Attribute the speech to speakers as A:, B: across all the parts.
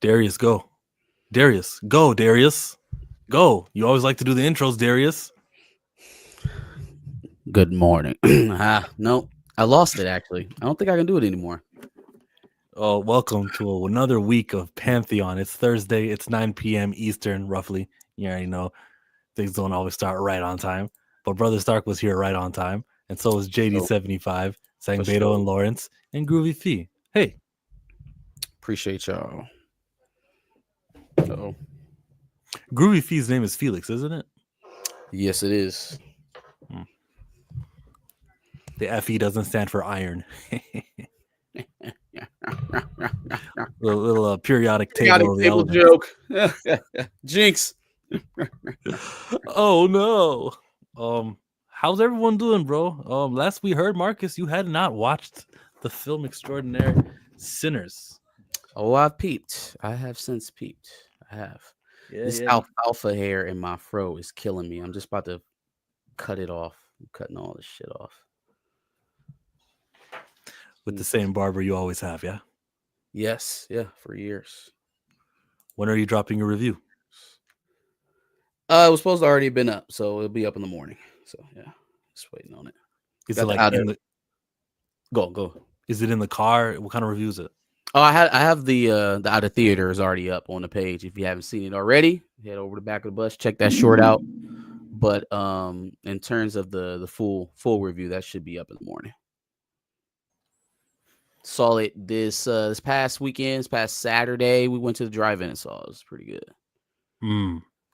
A: Darius, go. Darius, go, Darius. Go. You always like to do the intros, Darius.
B: Good morning. No, I lost it actually. I don't think I can do it anymore.
A: Oh, welcome to another week of Pantheon. It's Thursday. It's 9 p.m. Eastern, roughly. You already know things don't always start right on time. But Brother Stark was here right on time. And so was JD75, Sang Beto and Lawrence, and Groovy Fee. Hey.
B: Appreciate y'all. Uh-oh.
A: Groovy Fee's name is Felix, isn't it?
B: Yes, it is.
A: The FE doesn't stand for iron. little periodic table
B: joke. Jinx.
A: Oh no. How's everyone doing, bro? Last we heard, Marcus, you had not watched the film extraordinaire Sinners.
B: Oh, I've peeped. I have since peeped. I have. This alfalfa hair in my fro is killing me. I'm just about to cut it off. I'm cutting all this shit off.
A: With the same barber you always have, yeah?
B: Yes, yeah, for years.
A: When are you dropping your review?
B: It was supposed to already been up, so it'll be up in the morning. So yeah, just waiting on it.
A: Is it like in the...
B: Go?
A: Is it in the car? What kind of review is it?
B: Oh, I have the out of theater is already up on the page. If you haven't seen it already, head over to the back of the bus, check that short out. But in terms of the full review, that should be up in the morning. Saw it this past weekend, this past Saturday. We went to the drive-in and saw it. It was pretty good.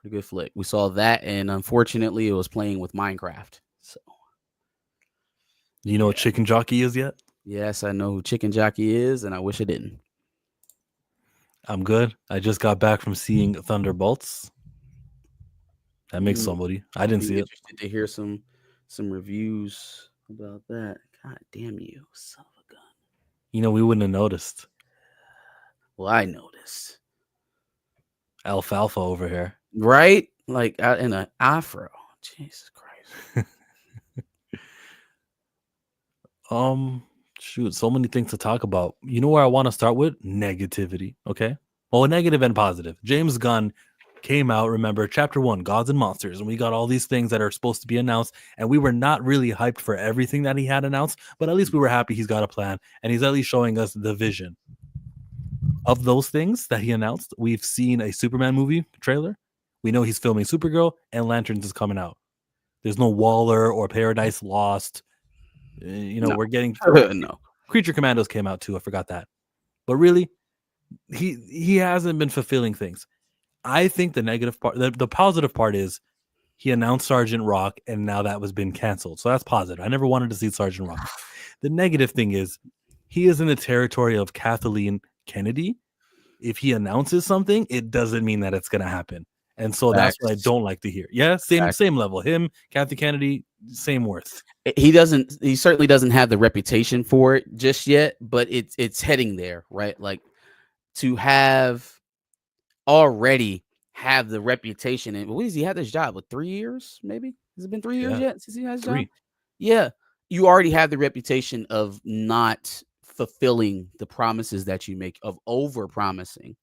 B: Pretty good flick. We saw that, and unfortunately, it was playing with Minecraft. So,
A: you know what Chicken Jockey is yet?
B: Yes, I know who Chicken Jockey is, and I wish I didn't.
A: I'm good. I just got back from seeing Thunderbolts. That makes somebody. I didn't see it.
B: Interested to hear some reviews about that. God damn you, son of a gun.
A: You know, we wouldn't have noticed.
B: Well, I noticed.
A: Alfalfa over here.
B: Right? Like in an afro. Jesus Christ.
A: Shoot, so many things to talk about. You know where I want to start with? Negativity, okay? Well, negative and positive. James Gunn came out, remember, Chapter 1, Gods and Monsters, and we got all these things that are supposed to be announced, and we were not really hyped for everything that he had announced, but at least we were happy he's got a plan, and he's at least showing us the vision. Of those things that he announced, we've seen a Superman movie trailer. We know he's filming Supergirl, and Lanterns is coming out. There's no Waller or Paradise Lost. We're getting...
B: No.
A: Creature Commandos came out too. I forgot that. But really, he hasn't been fulfilling things. I think the negative part, the positive part is he announced Sergeant Rock, and now that was been canceled. So that's positive. I never wanted to see Sergeant Rock. The negative thing is he is in the territory of Kathleen Kennedy. If he announces something, it doesn't mean that it's going to happen. And so that's what I don't like to hear. Yeah, same level. Him, Kathy Kennedy, same worth.
B: He certainly doesn't have the reputation for it just yet, but it's heading there, right? Like to already have the reputation. And what has he had this job? Like 3 years, maybe? Has it been 3 years yet since he has
A: 3
B: job? Yeah. You already have the reputation of not fulfilling the promises that you make, of over promising,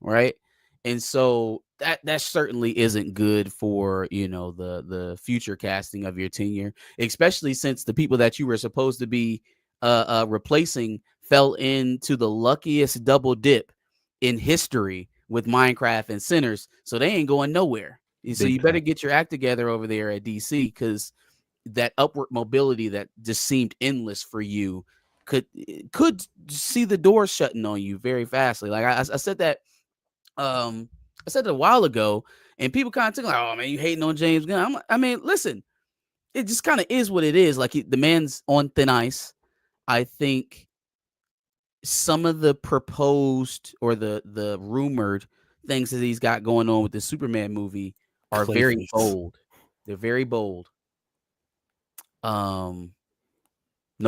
B: right? And so that certainly isn't good for, the future casting of your tenure, especially since the people that you were supposed to be replacing fell into the luckiest double dip in history with Minecraft and Sinners. So they ain't going nowhere. So you better get your act together over there at DC, because that upward mobility that just seemed endless for you could see the doors shutting on you very fastly. Like I said that. I said it a while ago, and people kind of think like, "Oh man, you hating on James Gunn?" I mean, listen, it just kind of is what it is. Like the man's on thin ice. I think some of the proposed or the rumored things that he's got going on with the Superman movie are very bold. They're very bold. No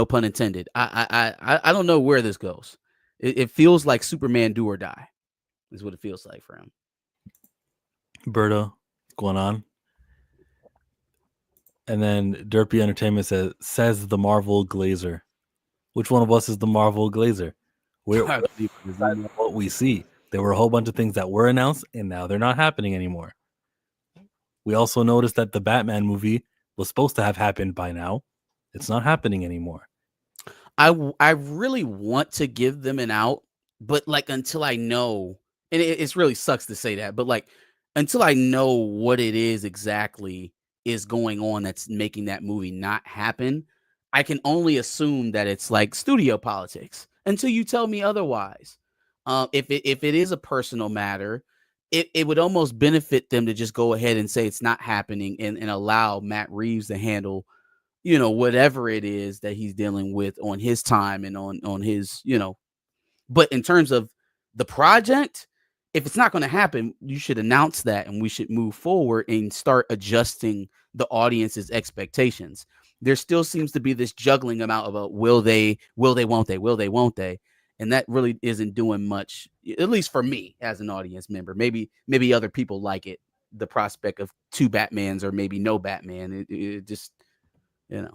B: pun intended. I don't know where this goes. It feels like Superman do or die is what it feels like for him.
A: Berto, what's going on? And then Derpy Entertainment says the Marvel Glazer. Which one of us is the Marvel Glazer? We're what we see. There were a whole bunch of things that were announced, and now they're not happening anymore. We also noticed that the Batman movie was supposed to have happened by now. It's not happening anymore.
B: I really want to give them an out, but like until I know, and it's really sucks to say that, but like until I know what it is exactly is going on that's making that movie not happen, I can only assume that it's like studio politics until you tell me otherwise. If it is a personal matter, it would almost benefit them to just go ahead and say it's not happening and allow Matt Reeves to handle whatever it is that he's dealing with on his time and on his, but in terms of the project, if it's not going to happen, you should announce that and we should move forward and start adjusting the audience's expectations. There still seems to be this juggling about will they, won't they, will they, won't they? And that really isn't doing much, at least for me as an audience member. Maybe other people like it, the prospect of 2 Batmans or maybe no Batman. It just,
A: It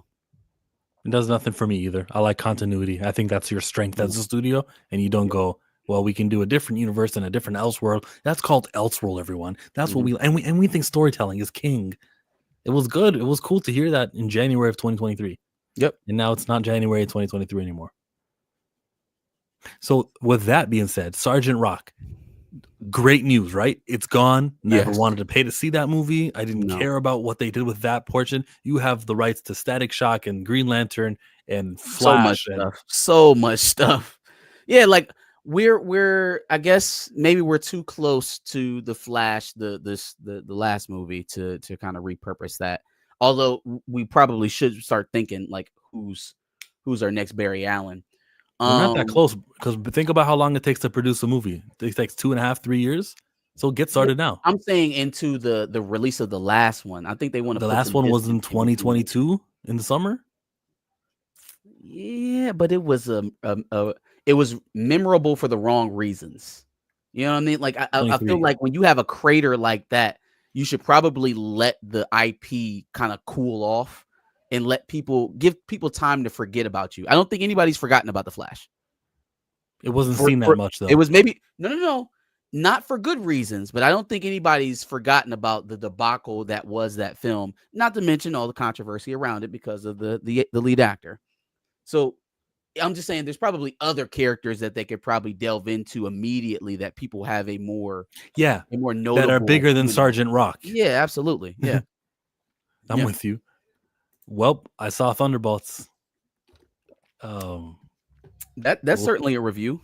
A: does nothing for me either. I like continuity. I think that's your strength as a studio, and you don't go, well, we can do a different universe and a different Elseworld. That's called Elseworld, everyone. That's what we think storytelling is king. It was good. It was cool to hear that in January of 2023.
B: Yep.
A: And now it's not January 2023 anymore. So with that being said, Sergeant Rock, great news, right? It's gone. Never wanted to pay to see that movie. I didn't care about what they did with that portion. You have the rights to Static Shock and Green Lantern and Flash.
B: So much stuff. Yeah, like we're I guess maybe we're too close to the Flash, the last movie to kind of repurpose that. Although we probably should start thinking like who's our next Barry Allen.
A: We're not that close because think about how long it takes to produce a movie. It takes 2.5, 3 years. So get started now.
B: I'm saying into the release of the last one. I think they want to.
A: The last one was in 2022 in the summer.
B: Yeah, but it was it was memorable for the wrong reasons. You know what I mean? Like I feel like when you have a crater like that, you should probably let the IP kind of cool off and give people time to forget about you. I don't think anybody's forgotten about the Flash.
A: It wasn't seen that much though.
B: It was maybe no, not for good reasons, but I don't think anybody's forgotten about the debacle that was that film. Not to mention all the controversy around it because of the lead actor. So I'm just saying there's probably other characters that they could probably delve into immediately that people have a more notable
A: that are bigger than Sergeant Rock.
B: Yeah, absolutely. Yeah.
A: I'm with you. Well, I saw Thunderbolts.
B: That's certainly a review.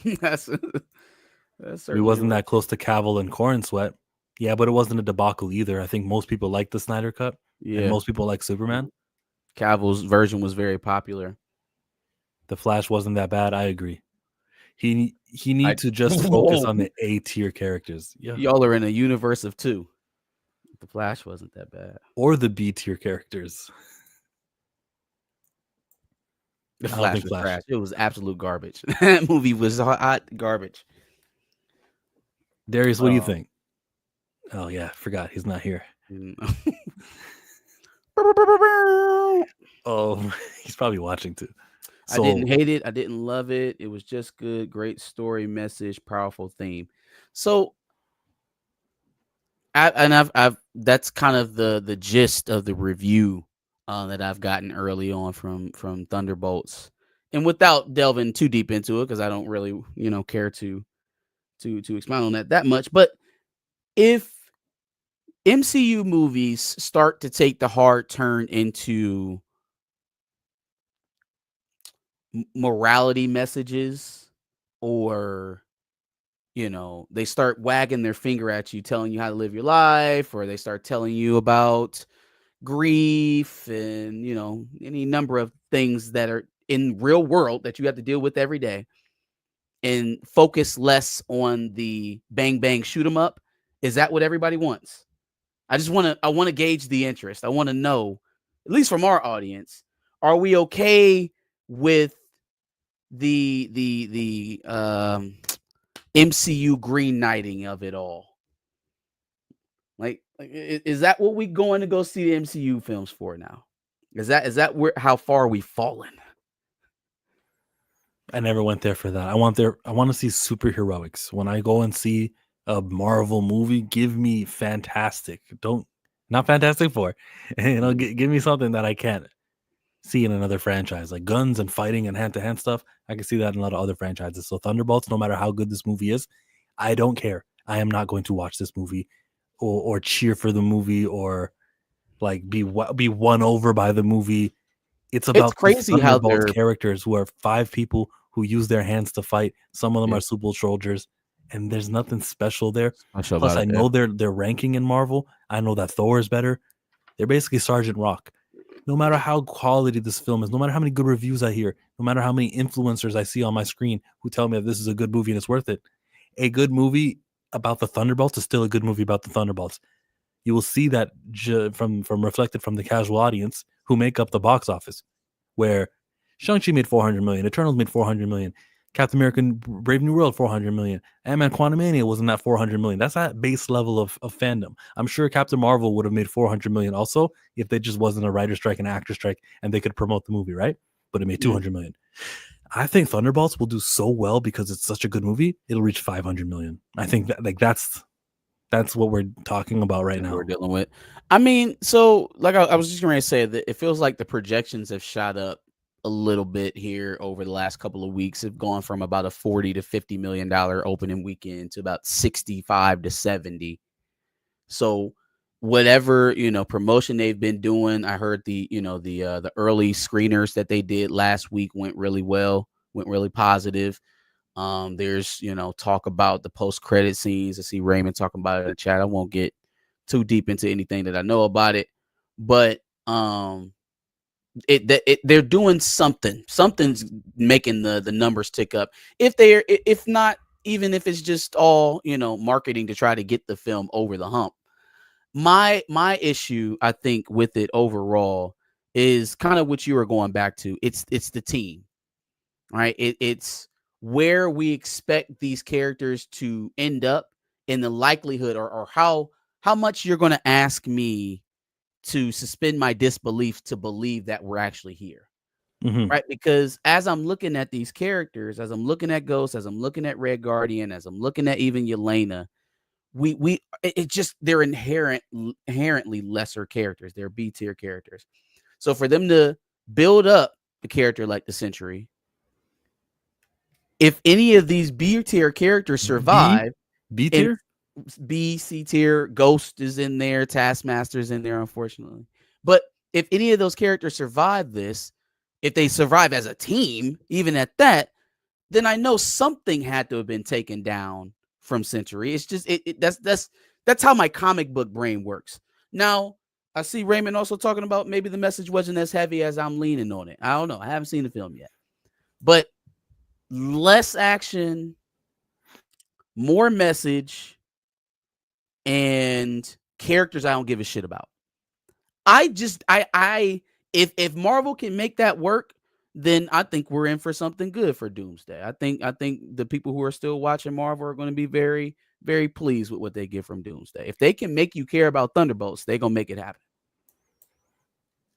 B: That's
A: it wasn't that close to Cavill and Corn Sweat. Yeah, but it wasn't a debacle either. I think most people like the Snyder Cut. Yeah. And most people like Superman.
B: Cavill's version was very popular.
A: The Flash wasn't that bad. I agree. He needs to just focus on the A-tier characters. Yeah.
B: Y'all are in a universe of 2. The Flash wasn't that bad.
A: Or the B-tier characters.
B: The Flash was trash. It was absolute garbage. That movie was hot garbage.
A: Darius, what do you think? Oh, yeah. Forgot. He's not here. Oh, he's probably watching too.
B: So, I didn't hate it. I didn't love it. It was just good. Great story, message, powerful theme. So, I've that's kind of the gist of the review that I've gotten early on from Thunderbolts, and without delving too deep into it because I don't really care to expound on that much. But if MCU movies start to take the hard turn into morality messages, or they start wagging their finger at you, telling you how to live your life, or they start telling you about grief and any number of things that are in real world that you have to deal with every day, and focus less on the bang bang shoot 'em up, is that what everybody wants? I want to gauge the interest. I want to know, at least from our audience, are we okay with the MCU green knighting of it all? Like, is that what we going to go see the MCU films for now? Is that how far we've fallen?
A: I never went there for that. I want to see superheroics. When I go and see a Marvel movie, give me fantastic. Don't not Fantastic Four. Give me something that I can't see in another franchise, like guns and fighting and hand-to-hand stuff. I can see that in a lot of other franchises. So Thunderbolts, no matter how good this movie is, I don't care. I am not going to watch this movie or cheer for the movie or like be won over by the movie. It's
B: It's
A: about these
B: crazy how
A: Thunderbolts
B: they're
A: characters who are 5 people who use their hands to fight. Some of them are super soldiers, and there's nothing special there.
B: special
A: Plus,
B: about
A: I
B: it.
A: know their ranking in Marvel. I know that Thor is better. They're basically Sergeant Rock. No matter how quality this film is, no matter how many good reviews I hear, no matter how many influencers I see on my screen who tell me that this is a good movie and it's worth it, a good movie about the Thunderbolts is still a good movie about the Thunderbolts. You will see that from reflected from the casual audience who make up the box office, where Shang-Chi made 400 million, Eternals made 400 million, Captain America Brave New World 400 million, Ant-Man Quantumania was in that 400 million. That's that base level of fandom. I'm sure Captain Marvel would have made 400 million also if there just wasn't a writer strike and actor strike and they could promote the movie, right? But it made 200 million. I think Thunderbolts will do so well because it's such a good movie. It'll reach 500 million. I think that's what we're talking about right now.
B: We're dealing with. I mean, so like I was just going to say that it feels like the projections have shot up a little bit here over the last couple of weeks. Have gone from about a $40 to $50 million opening weekend to about 65 to 70. So whatever, promotion they've been doing, I heard the early screeners that they did last week went really well, went really positive. There's talk about the post-credit scenes. I see Raymond talking about it in the chat. I won't get too deep into anything that I know about it, but they're doing something's making the numbers tick up. If not, even if it's just all marketing to try to get the film over the hump. My issue, I think, with it overall is kind of what you were going back to. It's the team, right? It's where we expect these characters to end up in the likelihood or how much you're going to ask me to suspend my disbelief to believe that we're actually here. Right? Because as I'm looking at these characters, as I'm looking at Ghost, as I'm looking at Red Guardian, as I'm looking at even Yelena, they're inherently lesser characters. They're B tier characters. So for them to build up a character like the Sentry, if any of these B tier characters survive,
A: B tier,
B: B, C tier, Ghost is in there, Taskmaster's in there, unfortunately. But if any of those characters survive this, if they survive as a team, even at that, then I know something had to have been taken down from Century. It's just that's how my comic book brain works. Now, I see Raymond also talking about maybe the message wasn't as heavy as I'm leaning on it. I don't know. I haven't seen the film yet. But less action, more message, and characters I don't give a shit about. If Marvel can make that work, then I think we're in for something good for Doomsday. I think the people who are still watching Marvel are going to be very, very pleased with what they get from Doomsday. If they can make you care about Thunderbolts, they're going to make it happen.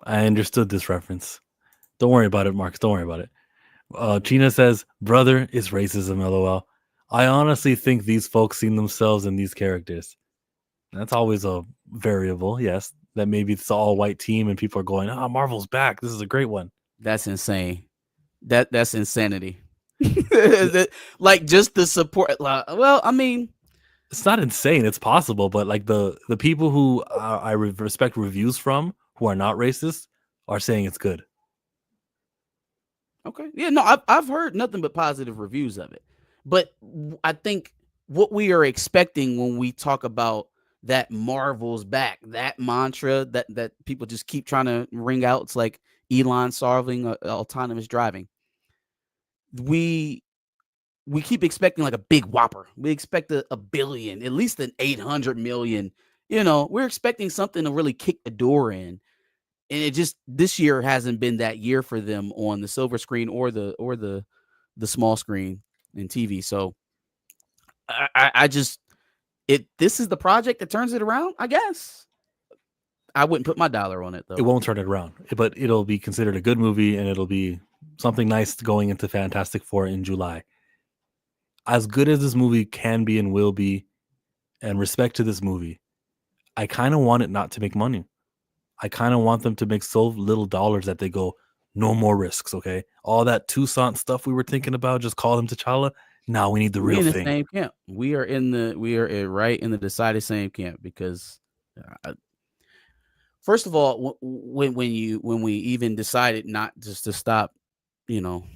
A: I understood this reference. Don't worry about it, Marcus. Don't worry about it. Gina says, brother, is racism, LOL. I honestly think these folks seen themselves in these characters. That's always a variable, yes. That maybe it's an all-white team and people are going, Marvel's back. This is a great one.
B: That's insane. That's insanity. Like just the support. Well, I mean,
A: it's not insane. It's possible, but like the people who I respect reviews from who are not racist are saying it's good.
B: Okay. Yeah, no, I've heard nothing but positive reviews of it. But I think what we are expecting when we talk about that Marvel's back, that mantra that people just keep trying to ring out, it's like Elon solving autonomous driving. We keep expecting like a big whopper. We expect a billion, at least an 800 million. We're expecting something to really kick the door in. And it just this year hasn't been that year for them on the silver screen or the small screen in TV. So this is the project that turns it around, I guess. I wouldn't put my dollar on it though.
A: It won't turn it around, but it'll be considered a good movie and it'll be something nice going into Fantastic Four in July. As good as this movie can be and will be, and respect to this movie, I kind of want it not to make money. I kind of want them to make so little dollars that they go, no more risks, okay? All that Toussaint stuff we were thinking about, just call them T'Challa. Now we need the
B: We're
A: real
B: in the
A: thing.
B: same camp. We are right in the decided same camp because, first of all, when we even decided not just to stop,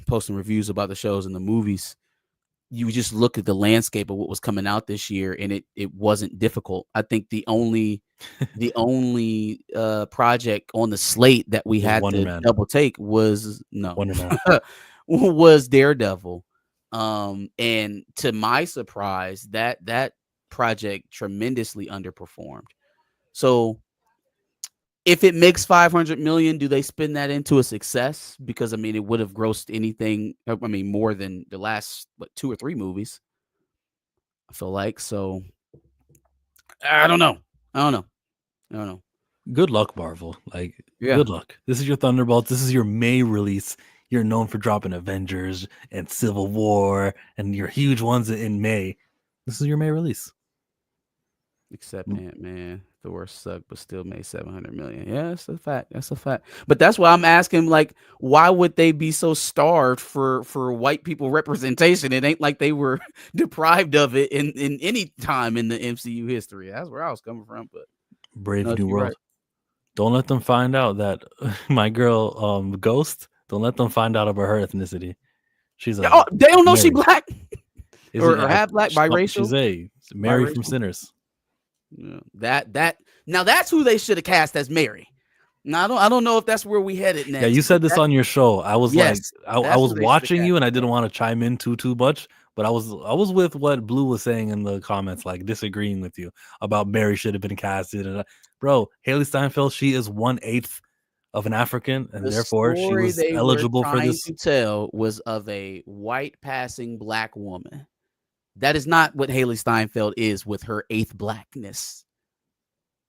B: posting reviews about the shows and the movies, you just look at the landscape of what was coming out this year, and it wasn't difficult. I think the only project on the slate that we had
A: Wonder
B: to
A: Man.
B: double take was
A: Wonder Man.
B: was Daredevil. And to my surprise, that project tremendously underperformed. So if it makes 500 million, do they spin that into a success? Because I mean, it would have grossed anything. I mean, more than the last 2 or 3 movies. I feel like so. I don't know.
A: Good luck, Marvel. Like,
B: Yeah.
A: good luck. This is your Thunderbolts. This is your May release. You're known for dropping Avengers and Civil War and your huge ones in May. This is your May release.
B: Except Ant-Man, Thor sucked, but still made 700 million. Yeah, that's a fact. But that's why I'm asking, like, why would they be so starved for white people representation? It ain't like they were deprived of it in any time in the MCU history. That's where I was coming from. But
A: Brave
B: no,
A: New
B: you're
A: World.
B: right.
A: Don't let them find out that my girl, Ghost. Don't let them find out about her ethnicity. She's
B: they don't know she black or half black, biracial.
A: She's Mary from Sinners.
B: Yeah, now that's who they should have cast as Mary. Now I don't know if that's where we headed next.
A: Yeah, you said this on your show. I was I was watching you and I didn't want to chime in too much, but I was with what Blue was saying in the comments, like disagreeing with you about Mary should have been casted. And bro, Haley Steinfeld, she is 1/8 of an African, and therefore she was eligible for this.
B: To tell was of a white passing black woman. That is not what Haley Steinfeld is with her 8th blackness.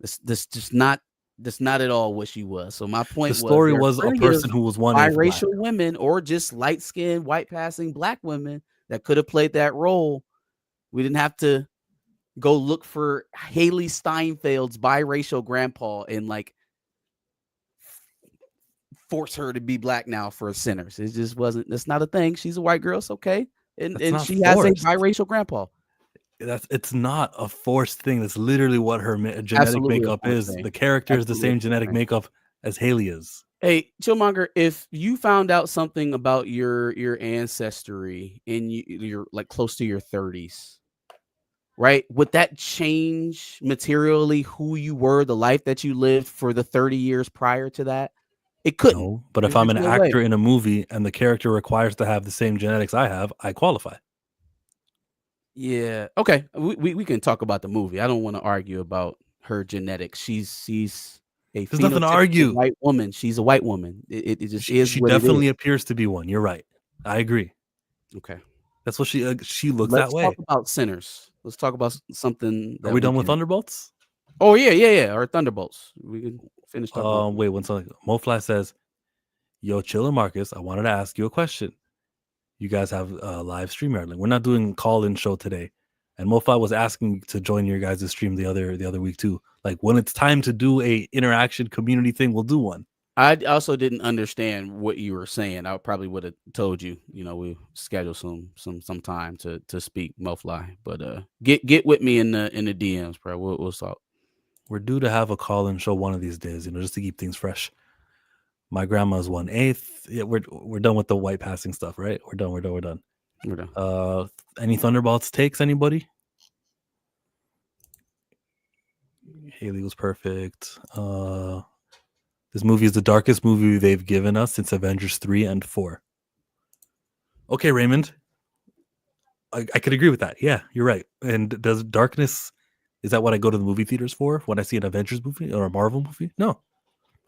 B: This just not. That's not at all what she was. So my point
A: the story was a person who was 1/8
B: biracial women or just light-skinned, white-passing black women that could have played that role. We didn't have to go look for Haley Steinfeld's biracial grandpa and like force her to be black now for Sinners. It just wasn't. That's not a thing. She's a white girl. It's okay. And she has a biracial grandpa.
A: It's not a forced thing. That's literally what her genetic makeup is. The character is the same genetic makeup as Haley is.
B: Hey, Chillmonger, if you found out something about your ancestry and you're like close to your 30s, right? Would that change materially who you were, the life that you lived for the 30 years prior to that? It couldn't.
A: No, but if I'm an actor in a movie and the character requires to have the same genetics I have, I qualify.
B: Yeah. Okay. We can talk about the movie. I don't want to argue about her genetics. She's a
A: There's nothing to argue.
B: White woman. She's a white woman. It just is.
A: She definitely appears to be one. You're right. I agree.
B: Okay.
A: That's what she looks
B: that
A: way.
B: Let's talk about Sinners. Let's talk about something.
A: Are we done with Thunderbolts?
B: Oh yeah. Or Thunderbolts. We can finish talking.
A: Wait, one second. MoFly says, "Yo, Chill and Marcus, I wanted to ask you a question. You guys have a live stream early. We're not doing call-in show today." And MoFly was asking to join your guys' stream the other week too. Like when it's time to do a interaction community thing, we'll do one.
B: I also didn't understand what you were saying. I probably would have told you. We schedule some time to speak, MoFly. But get with me in the DMs, bro. We'll talk.
A: We're due to have a call-in show one of these days, just to keep things fresh. My grandma's 1/8. Yeah, we're done with the white passing stuff, right? We're done. Any Thunderbolts takes, anybody? Haley was perfect. This movie is the darkest movie they've given us since Avengers 3 and 4. Okay, Raymond. I could agree with that. Yeah, you're right. And does darkness, is that what I go to the movie theaters for when I see an Avengers movie or a Marvel movie? No.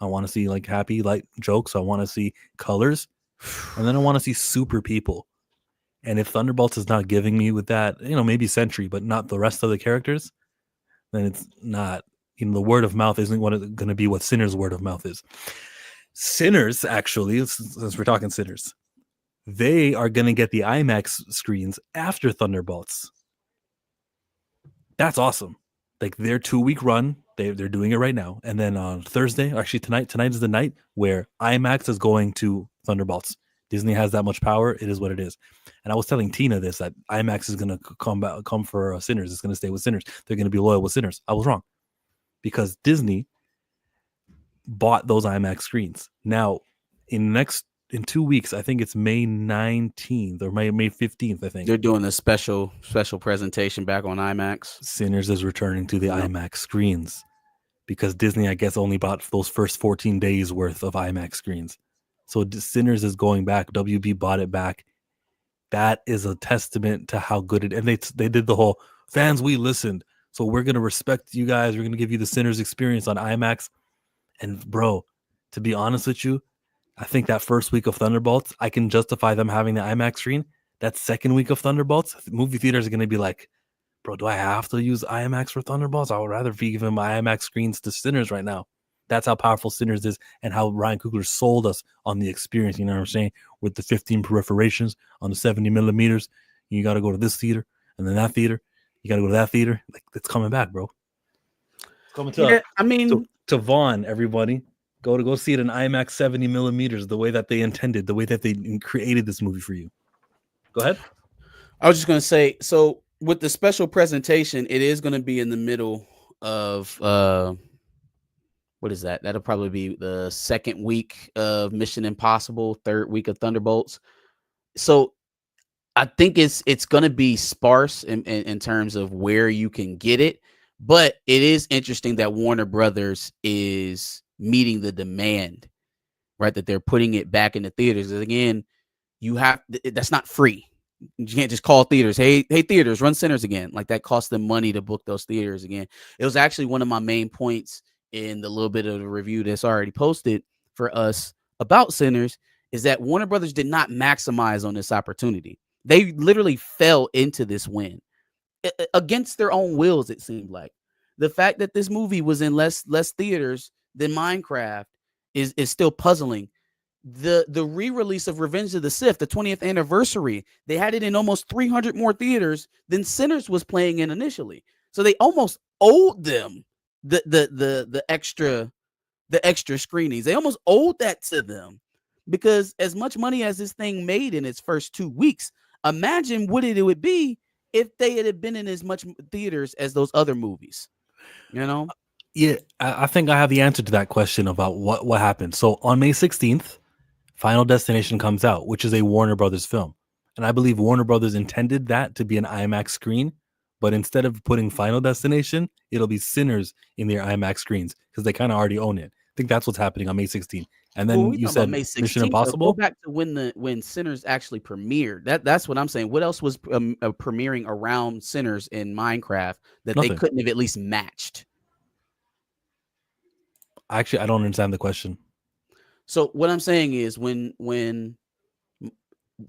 A: I want to see like happy, light jokes. I want to see colors. And then I want to see super people. And if Thunderbolts is not giving me with that, maybe Sentry, but not the rest of the characters, then it's not, the word of mouth isn't going to be what Sinners' word of mouth is. Sinners, actually, since we're talking Sinners, they are going to get the IMAX screens after Thunderbolts. That's awesome. Like their 2-week run, they're doing it right now. And then on Thursday, actually tonight is the night where IMAX is going to Thunderbolts. Disney has that much power. It is what it is. And I was telling Tina this, that IMAX is going to come for Sinners. It's going to stay with Sinners. They're going to be loyal with Sinners. I was wrong, because Disney bought those IMAX screens. Now, in 2 weeks, I think it's May 19th or May 15th, I think.
B: They're doing a special presentation back on IMAX.
A: Sinners is returning to the IMAX screens, because Disney, I guess, only bought those first 14 days worth of IMAX screens. So Sinners is going back. WB bought it back. That is a testament to how good it. And they did the whole fans. We listened, so we're gonna respect you guys. We're gonna give you the Sinners experience on IMAX. And bro, to be honest with you, I think that first week of Thunderbolts, I can justify them having the IMAX screen. That second week of Thunderbolts, movie theaters are gonna be like, bro, do I have to use IMAX for Thunderbolts? I would rather be giving my IMAX screens to Sinners right now. That's how powerful Sinners is, and how Ryan Coogler sold us on the experience. You know what I'm saying? With the 15 perforations on the 70 millimeters, you got to go to this theater and then that theater. You got to go to that theater. Like, it's coming back, bro. It's coming to. Yeah, to Vaughn, everybody. Go see it in IMAX 70 millimeters, the way that they intended, the way that they created this movie for you. Go ahead.
B: I was just gonna say, so with the special presentation, it is gonna be in the middle of what is that? That'll probably be the second week of Mission Impossible, third week of Thunderbolts. So I think it's gonna be sparse in terms of where you can get it, but it is interesting that Warner Brothers is meeting the demand, right? That they're putting it back in the theaters. Again, that's not free. You can't just call theaters, hey theaters, run Sinners again. Like, that costs them money to book those theaters again. It was actually one of my main points in the little bit of the review that's already posted for us about Sinners, is that Warner Brothers did not maximize on this opportunity. They literally fell into this win against their own wills. It seemed like the fact that this movie was in less theaters than Minecraft is still puzzling. The re-release of Revenge of the Sith, the 20th anniversary, they had it in almost 300 more theaters than Sinners was playing in initially. So they almost owed them the extra screenings. They almost owed that to them, because as much money as this thing made in its first 2 weeks, imagine what it would be if they had been in as much theaters as those other movies. You know?
A: Yeah, I think I have the answer to that question about what happened. So on May 16th, Final Destination comes out, which is a Warner Brothers film. And I believe Warner Brothers intended that to be an IMAX screen, but instead of putting Final Destination, it'll be Sinners in their IMAX screens, because they kind of already own it. I think that's what's happening on May 16th. And then you said May 16th, Mission Impossible.
B: Go back to when Sinners actually premiered. That's what I'm saying. What else was premiering around Sinners in Minecraft that Nothing. They couldn't have at least matched?
A: Actually, I don't understand the question.
B: So what I'm saying is, when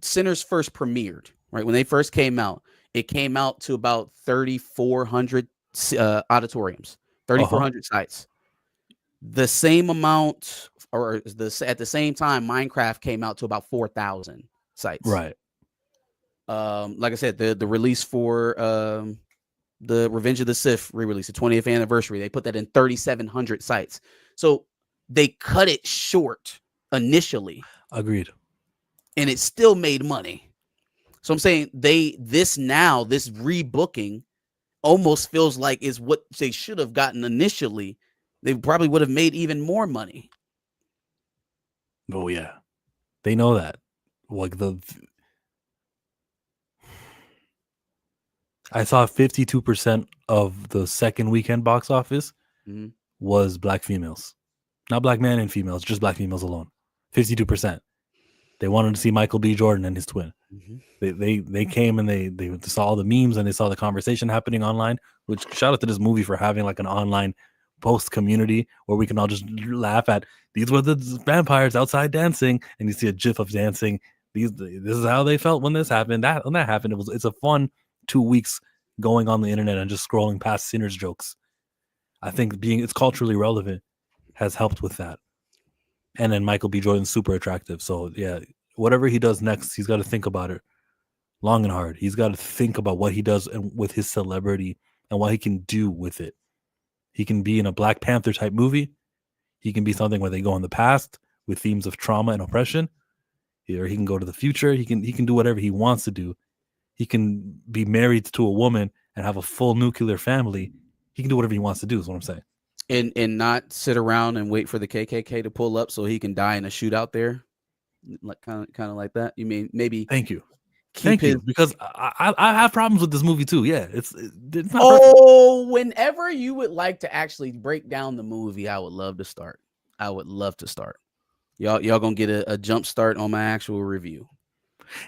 B: Sinners first premiered, right, when they first came out, it came out to about 3,400 auditoriums, 3,400 sites. The same amount, or at the same time, Minecraft came out to about 4,000 sites.
A: Right.
B: Like I said, the release for the Revenge of the Sith re-release, the 20th anniversary, they put that in 3,700 sites. So they cut it short initially.
A: Agreed.
B: And it still made money. So I'm saying this rebooking almost feels like is what they should have gotten initially. They probably would have made even more money.
A: Oh yeah, they know that. Like I saw 52% of the second weekend box office was black females, not black men and females, just black females alone. 52%. They wanted to see Michael B. Jordan and his twin. They came and they saw all the memes and they saw the conversation happening online. Which, shout out to this movie for having like an online post community where we can all just laugh at, these were the vampires outside dancing, and you see a gif of dancing. This is how they felt when this happened. When that happened, it's a fun 2 weeks going on the internet and just scrolling past Sinners jokes. I think it's culturally relevant has helped with that. And then Michael B. Jordan's super attractive. So yeah, whatever he does next, he's got to think about it long and hard. He's got to think about what he does and with his celebrity and what he can do with it. He can be in a Black Panther type movie. He can be something where they go in the past with themes of trauma and oppression. Or he can go to the future. He can do whatever he wants to do. He can be married to a woman and have a full nuclear family. He can do whatever he wants to do, is what I'm saying.
B: And not sit around and wait for the KKK to pull up so he can die in a shootout there, like kind of like that. You mean maybe?
A: Thank you, you, because I have problems with this movie too. Yeah, it's not
B: perfect. Whenever you would like to actually break down the movie, I would love to start. Y'all gonna get a jump start on my actual review.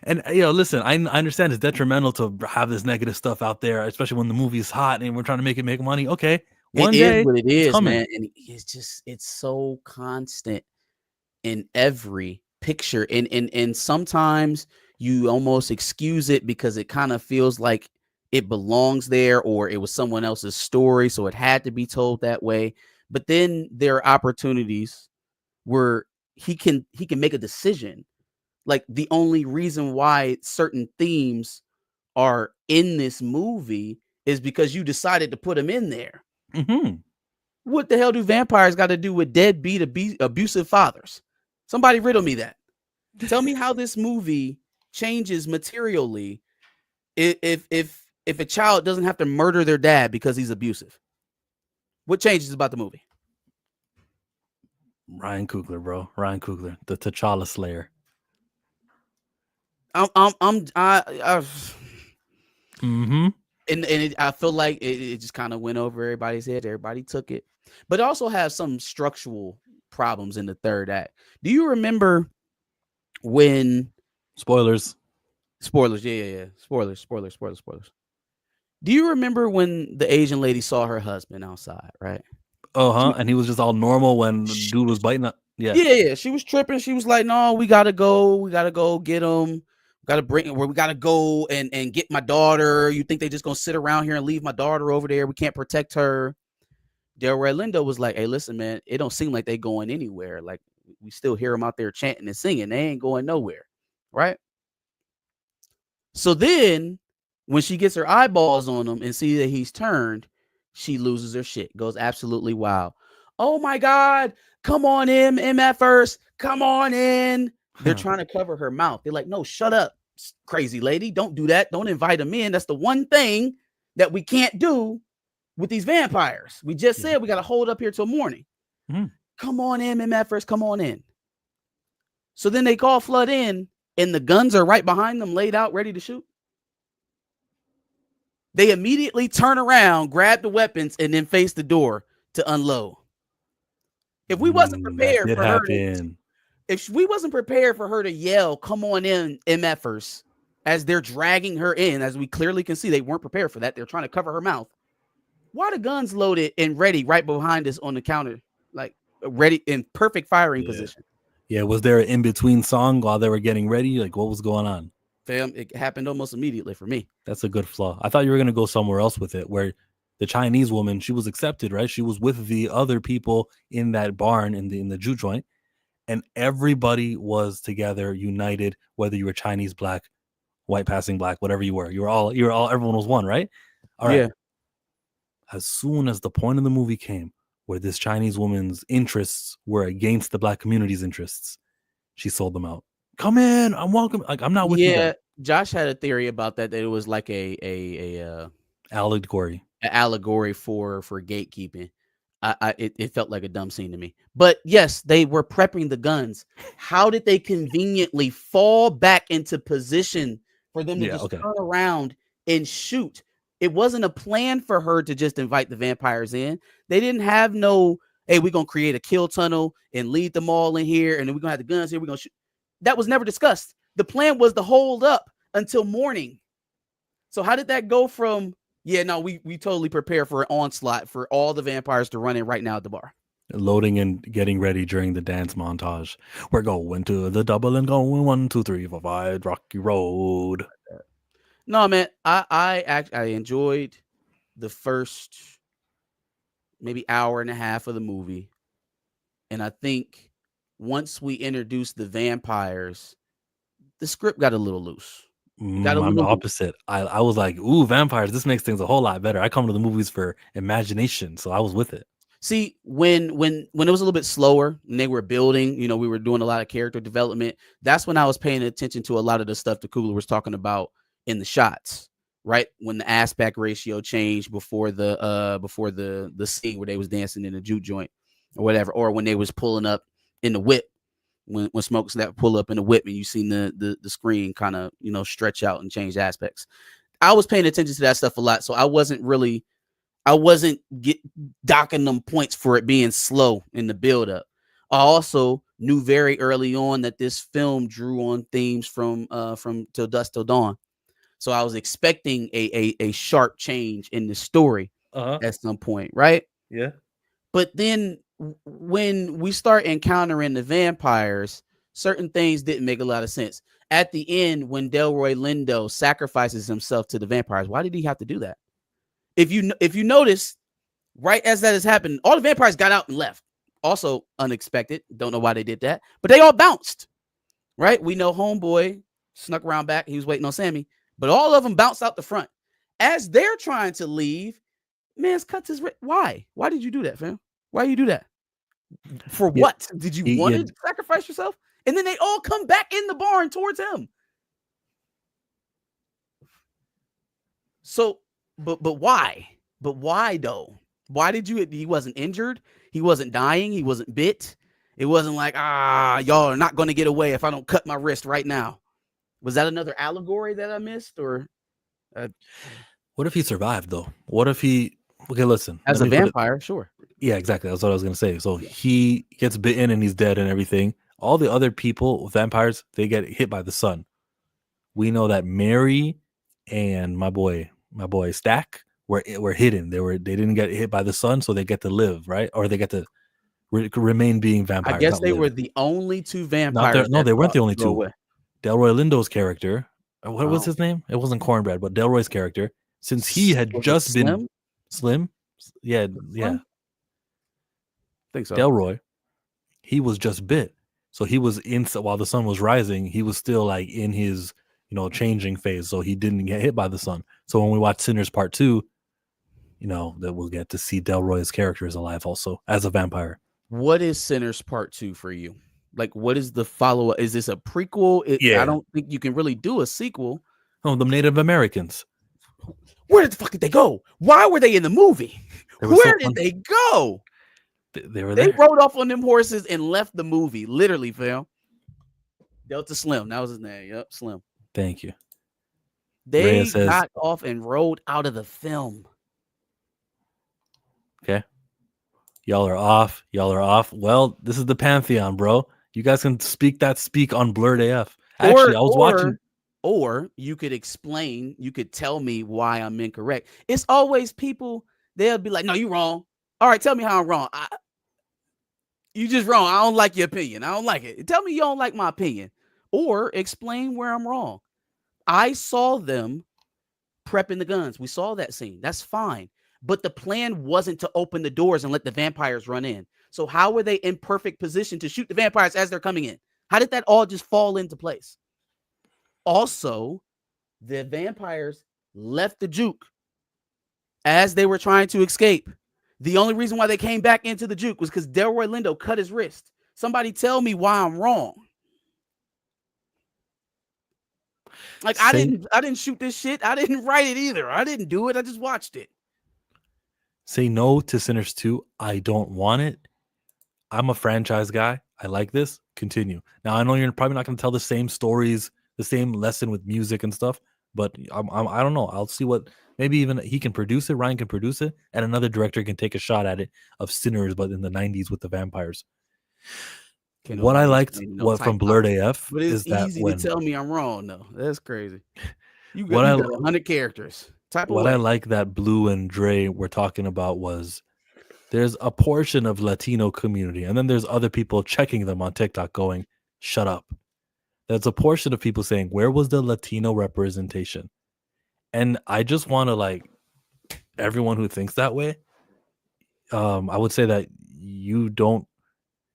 A: And listen, I understand it's detrimental to have this negative stuff out there, especially when the movie's hot and we're trying to make money. Okay,
B: one day, what it is, man, and it's so constant in every picture, and sometimes you almost excuse it because it kind of feels like it belongs there, or it was someone else's story, so it had to be told that way. But then there are opportunities where he can make a decision. Like, the only reason why certain themes are in this movie is because you decided to put them in there.
A: Mm-hmm.
B: What the hell do vampires got to do with deadbeat abusive fathers? Somebody riddle me that. Tell me how this movie changes materially if a child doesn't have to murder their dad because he's abusive. What changes about the movie?
A: Ryan Coogler, bro. Ryan Coogler, the T'Challa Slayer.
B: Mm-hmm. And I feel like it just kind of went over everybody's head. Everybody took it, but it also has some structural problems in the third act. Do you remember when?
A: Spoilers.
B: Yeah. Spoilers. Do you remember when the Asian lady saw her husband outside, right?
A: And he was just all normal when the dude was biting up.
B: Yeah. She was tripping. She was like, "No, we gotta go get him. We gotta go and get my daughter. You think they just gonna sit around here and leave my daughter over there? We can't protect her." Delroy Lindo was like, "Hey, listen, man, it don't seem like they going anywhere. Like, we still hear them out there chanting and singing. They ain't going nowhere, right?" So then, when she gets her eyeballs on him and see that he's turned, she loses her shit, goes absolutely wild. "Oh my God, come on in, MF first. Come on in." They're trying to cover her mouth. They're like, "No, shut up, crazy lady. Don't do that. Don't invite him in. That's the one thing that we can't do with these vampires. We just said we got to hold up here till morning. Mm-hmm. Come on in, MF first. Come on in." So then they call Flood in, and the guns are right behind them, laid out, ready to shoot. They immediately turn around, grab the weapons, and then face the door to unload. If we wasn't prepared for her to yell, "Come on in, MFers," as they're dragging her in, as we clearly can see, they weren't prepared for that. They're trying to cover her mouth. Why are the guns loaded and ready right behind us on the counter, like ready in perfect firing position?
A: Yeah, was there an in-between song while they were getting ready? Like, what was going on?
B: Fam, it happened almost immediately for me.
A: That's a good flaw. I thought you were going to go somewhere else with it, where the Chinese woman, she was accepted, right? She was with the other people in that barn in the Jew joint, and everybody was together, united, whether you were Chinese, black, white passing black, whatever you were. Everyone was one, right? All right. Yeah. As soon as the point of the movie came where this Chinese woman's interests were against the black community's interests, she sold them out. "Come in, I'm welcome." Like, I'm not with you. Yeah,
B: Josh had a theory about that it was like a
A: allegory
B: for gatekeeping. It felt like a dumb scene to me. But yes, they were prepping the guns. How did they conveniently fall back into position for them to just turn around and shoot? It wasn't a plan for her to just invite the vampires in. They didn't have no, "Hey, we're going to create a kill tunnel and lead them all in here, and then we're going to have the guns here. We're going to shoot." That was never discussed. The plan was to hold up until morning. So how did that go from, we totally prepare for an onslaught for all the vampires to run in right now at the bar?
A: Loading and getting ready during the dance montage. "We're going to the double and going 1, 2, 3, 4, 5, Rocky Road."
B: No, man, I enjoyed the first maybe hour and a half of the movie. And I think once we introduce the vampires, the script got a little loose. Got a
A: I'm the
B: little loose.
A: opposite. I was like, ooh, vampires. This makes things a whole lot better. I come to the movies for imagination, so I was with it.
B: See, when it was a little bit slower and they were building, we were doing a lot of character development. That's when I was paying attention to a lot of the stuff that Coogler was talking about in the shots, right? When the aspect ratio changed before the scene where they was dancing in the juke joint or whatever, or when they was pulling up in the whip, when Smoke Snap pull up in the whip and you seen the screen kind of stretch out and change aspects. I was paying attention to that stuff a lot, so I wasn't docking them points for it being slow in the buildup. I also knew very early on that this film drew on themes from Till Dusk Till Dawn. So I was expecting a sharp change in the story at some point, right?
A: Yeah.
B: But then when we start encountering the vampires, certain things didn't make a lot of sense. At the end, when Delroy Lindo sacrifices himself to the vampires, why did he have to do that? If you notice, right as that has happened, all the vampires got out and left. Also unexpected. Don't know why they did that, but they all bounced, right? We know Homeboy snuck around back. He was waiting on Sammy, but all of them bounced out the front. As they're trying to leave, man's cuts his wrist. Why? Why did you do that, fam? Why you do that? For what? Did you want to sacrifice yourself? And then they all come back in the barn towards him. So, but why? But why though? Why did you? He wasn't injured. He wasn't dying. He wasn't bit. It wasn't like, y'all are not going to get away if I don't cut my wrist right now. Was that another allegory that I missed? Or
A: what if he survived though? What if he? Okay, listen.
B: As a vampire, sure.
A: Yeah, exactly. That's what I was gonna say. So he gets bitten and he's dead and everything. All the other people, vampires, they get hit by the sun. We know that Mary and my boy Stack were hidden. They didn't get hit by the sun, so they get to live, right? Or they get to remain being vampires.
B: I guess they were the only two vampires.
A: No, they weren't the only two. Delroy Lindo's character, what was his name? It wasn't Cornbread, but Delroy's character, since he had just been Slim. Yeah.
B: I think so.
A: Delroy, he was just bit. So he was while the sun was rising, he was still like in his, changing phase. So he didn't get hit by the sun. So when we watch Sinners Part 2, that we'll get to see Delroy's character is alive also as a vampire.
B: What is Sinners Part 2 for you? Like, what is the follow-up? Is this a prequel? I don't think you can really do a sequel.
A: Oh, the Native Americans.
B: Where the fuck did they go? Why were they in the movie? Where did they go?
A: They were there.
B: They rode off on them horses and left the movie. Literally, fam. Delta Slim. That was his name. Yep, Slim.
A: Thank you.
B: They got off and rode out of the film.
A: Okay. Y'all are off. Well, this is the Pantheon, bro. You guys can speak on Blurred AF. Actually, I was watching.
B: Or you could explain, you could tell me why I'm incorrect. It's always people, they'll be like, no, you're wrong. All right, tell me how I'm wrong. You just wrong. I don't like your opinion. I don't like it. Tell me you don't like my opinion. Or explain where I'm wrong. I saw them prepping the guns. We saw that scene. That's fine. But the plan wasn't to open the doors and let the vampires run in. So how were they in perfect position to shoot the vampires as they're coming in? How did that all just fall into place? Also, the vampires left the juke as they were trying to escape. The only reason why they came back into the juke was because Delroy Lindo cut his wrist. Somebody tell me why I'm wrong. Like, I didn't shoot this shit. I didn't write it either. I didn't do it. I just watched it.
A: Say no to Sinners 2. I don't want it. I'm a franchise guy. I like this. Continue. Now, I know you're probably not going to tell the same stories, the same lesson with music and stuff, but I don't know. I'll see what, maybe even he can produce it, Ryan can produce it, and another director can take a shot at it of Sinners, but in the 90s with the vampires. What I liked from Blurred AF is that
B: easy to tell me I'm wrong, though. That's crazy. You got 100 characters.
A: I like that Blue and Dre were talking about was there's a portion of Latino community, and then there's other people checking them on TikTok going, shut up. There's a portion of people saying, where was the Latino representation? And I just want to, everyone who thinks that way, I would say that you don't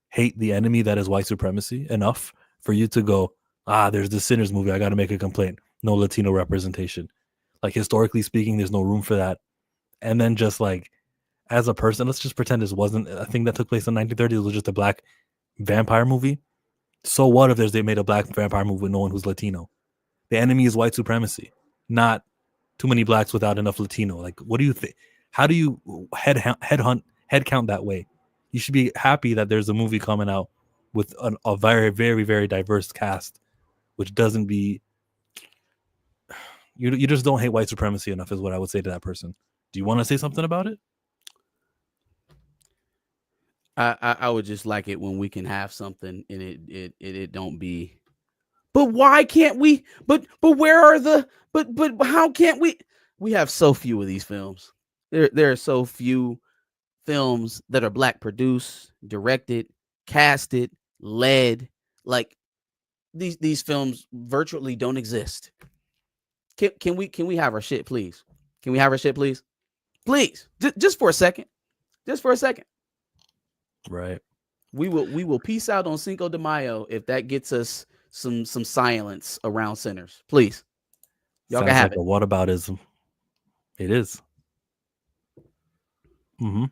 A: hate the enemy that is white supremacy enough for you to go, There's the Sinners movie. I got to make a complaint. No Latino representation. Like, historically speaking, there's no room for that. And then just like, as a person, let's just pretend this wasn't a thing that took place in the 1930s. It was just a black vampire movie. So what if they made a black vampire movie with no one who's Latino? The enemy is white supremacy, not too many blacks without enough Latino. Like, what do you think? How do you head count that way? You should be happy that there's a movie coming out with a very, very, very diverse cast, which doesn't be. You just don't hate white supremacy enough, is what I would say to that person. Do you want to say something about it?
B: I would just like it when we can have something and it don't be. But why can't we? But where are the? But how can't we? We have so few of these films. There are so few films that are black produced, directed, casted, led. Like these films virtually don't exist. Can we have our shit, please? Can we have our shit, please? Please, just for a second. Just for a second.
A: Right.
B: We will peace out on Cinco de Mayo if that gets us some silence around Sinners. Please. Y'all
A: Sounds
B: can have
A: like a whataboutism. It is. Mm-hmm.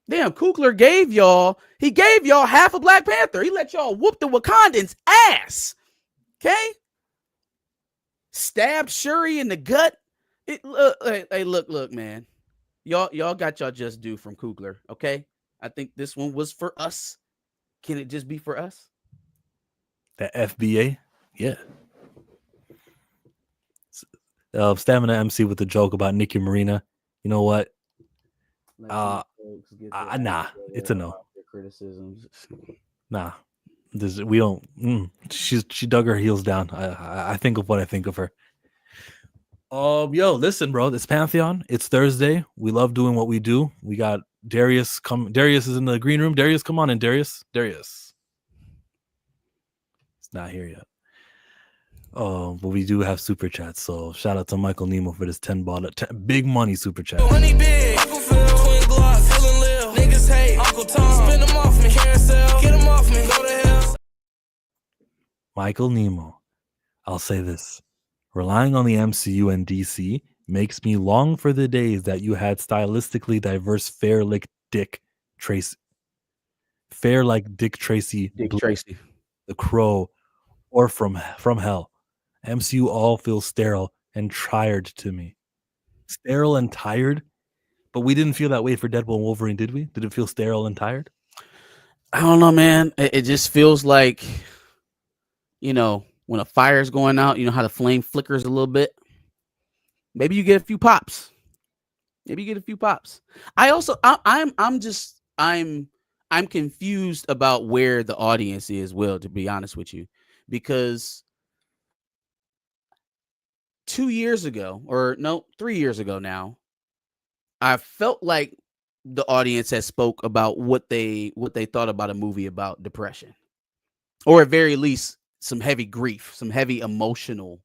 B: Damn, Coogler gave y'all half of Black Panther. He let y'all whoop the Wakandans' ass. Okay? Stabbed Shuri in the gut. Look, man. Y'all got y'all just due from Coogler, okay? I think this one was for us. Can it just be for us?
A: The FBA? Yeah. Stamina MC with the joke about Nicki Marina. You know what? Nah, it's a no.
B: Criticisms.
A: Nah, we don't. She dug her heels down. I think of what I think of her. Yo, listen, bro. It's Pantheon. It's Thursday. We love doing what we do. We got Darius. Darius is in the green room. Darius, come on in, Darius. It's not here yet. Oh, but we do have super chats. So shout out to Michael Nemo for this $10 big money super chat.
C: Money big. Niggas hate Uncle Tom. Spin them off me. Carousel. Get them off me. Go to hell.
A: Michael Nemo. I'll say this. Relying on the MCU and DC makes me long for the days that you had stylistically diverse fair like Dick Tracy,
B: Tracy,
A: The Crow, or from Hell. MCU all feels sterile and tired to me. Sterile and tired? But we didn't feel that way for Deadpool and Wolverine, did we? Did it feel sterile and tired?
B: I don't know, man. It just feels like, when a fire's going out, you know how the flame flickers a little bit. Maybe you get a few pops. I'm confused about where the audience is, Will, to be honest with you, because 3 years ago now, I felt like the audience has spoke about what they thought about a movie about depression, or at very least some heavy grief, some heavy emotional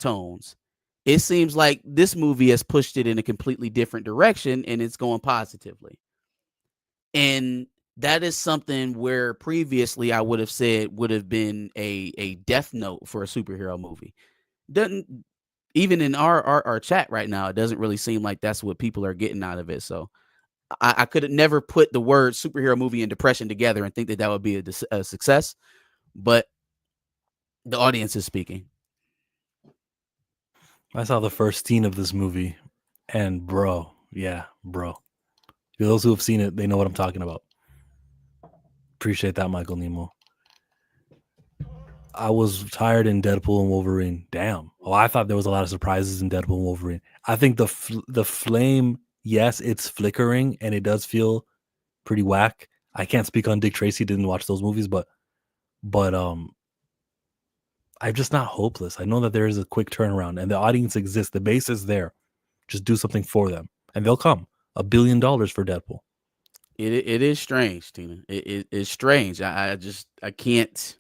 B: tones. It seems like this movie has pushed it in a completely different direction, and it's going positively. And that is something where previously I would have said would have been a death note for a superhero movie. Doesn't, even in our chat right now, it doesn't really seem like that's what people are getting out of it. So I could have never put the word superhero movie and depression together and think that would be a success. But the audience is speaking.
A: I saw the first scene of this movie, and bro. For those who have seen it, they know what I'm talking about. Appreciate that, Michael Nemo. I was tired in Deadpool and Wolverine. Damn. Oh, I thought there was a lot of surprises in Deadpool and Wolverine. I think the flame, yes, it's flickering, and it does feel pretty whack. I can't speak on Dick Tracy. Didn't watch those movies, but I'm just not hopeless. I know that there is a quick turnaround, and the audience exists. The base is there. Just do something for them, and they'll come. $1 billion for Deadpool.
B: It is strange, Tina. It's strange. I can't.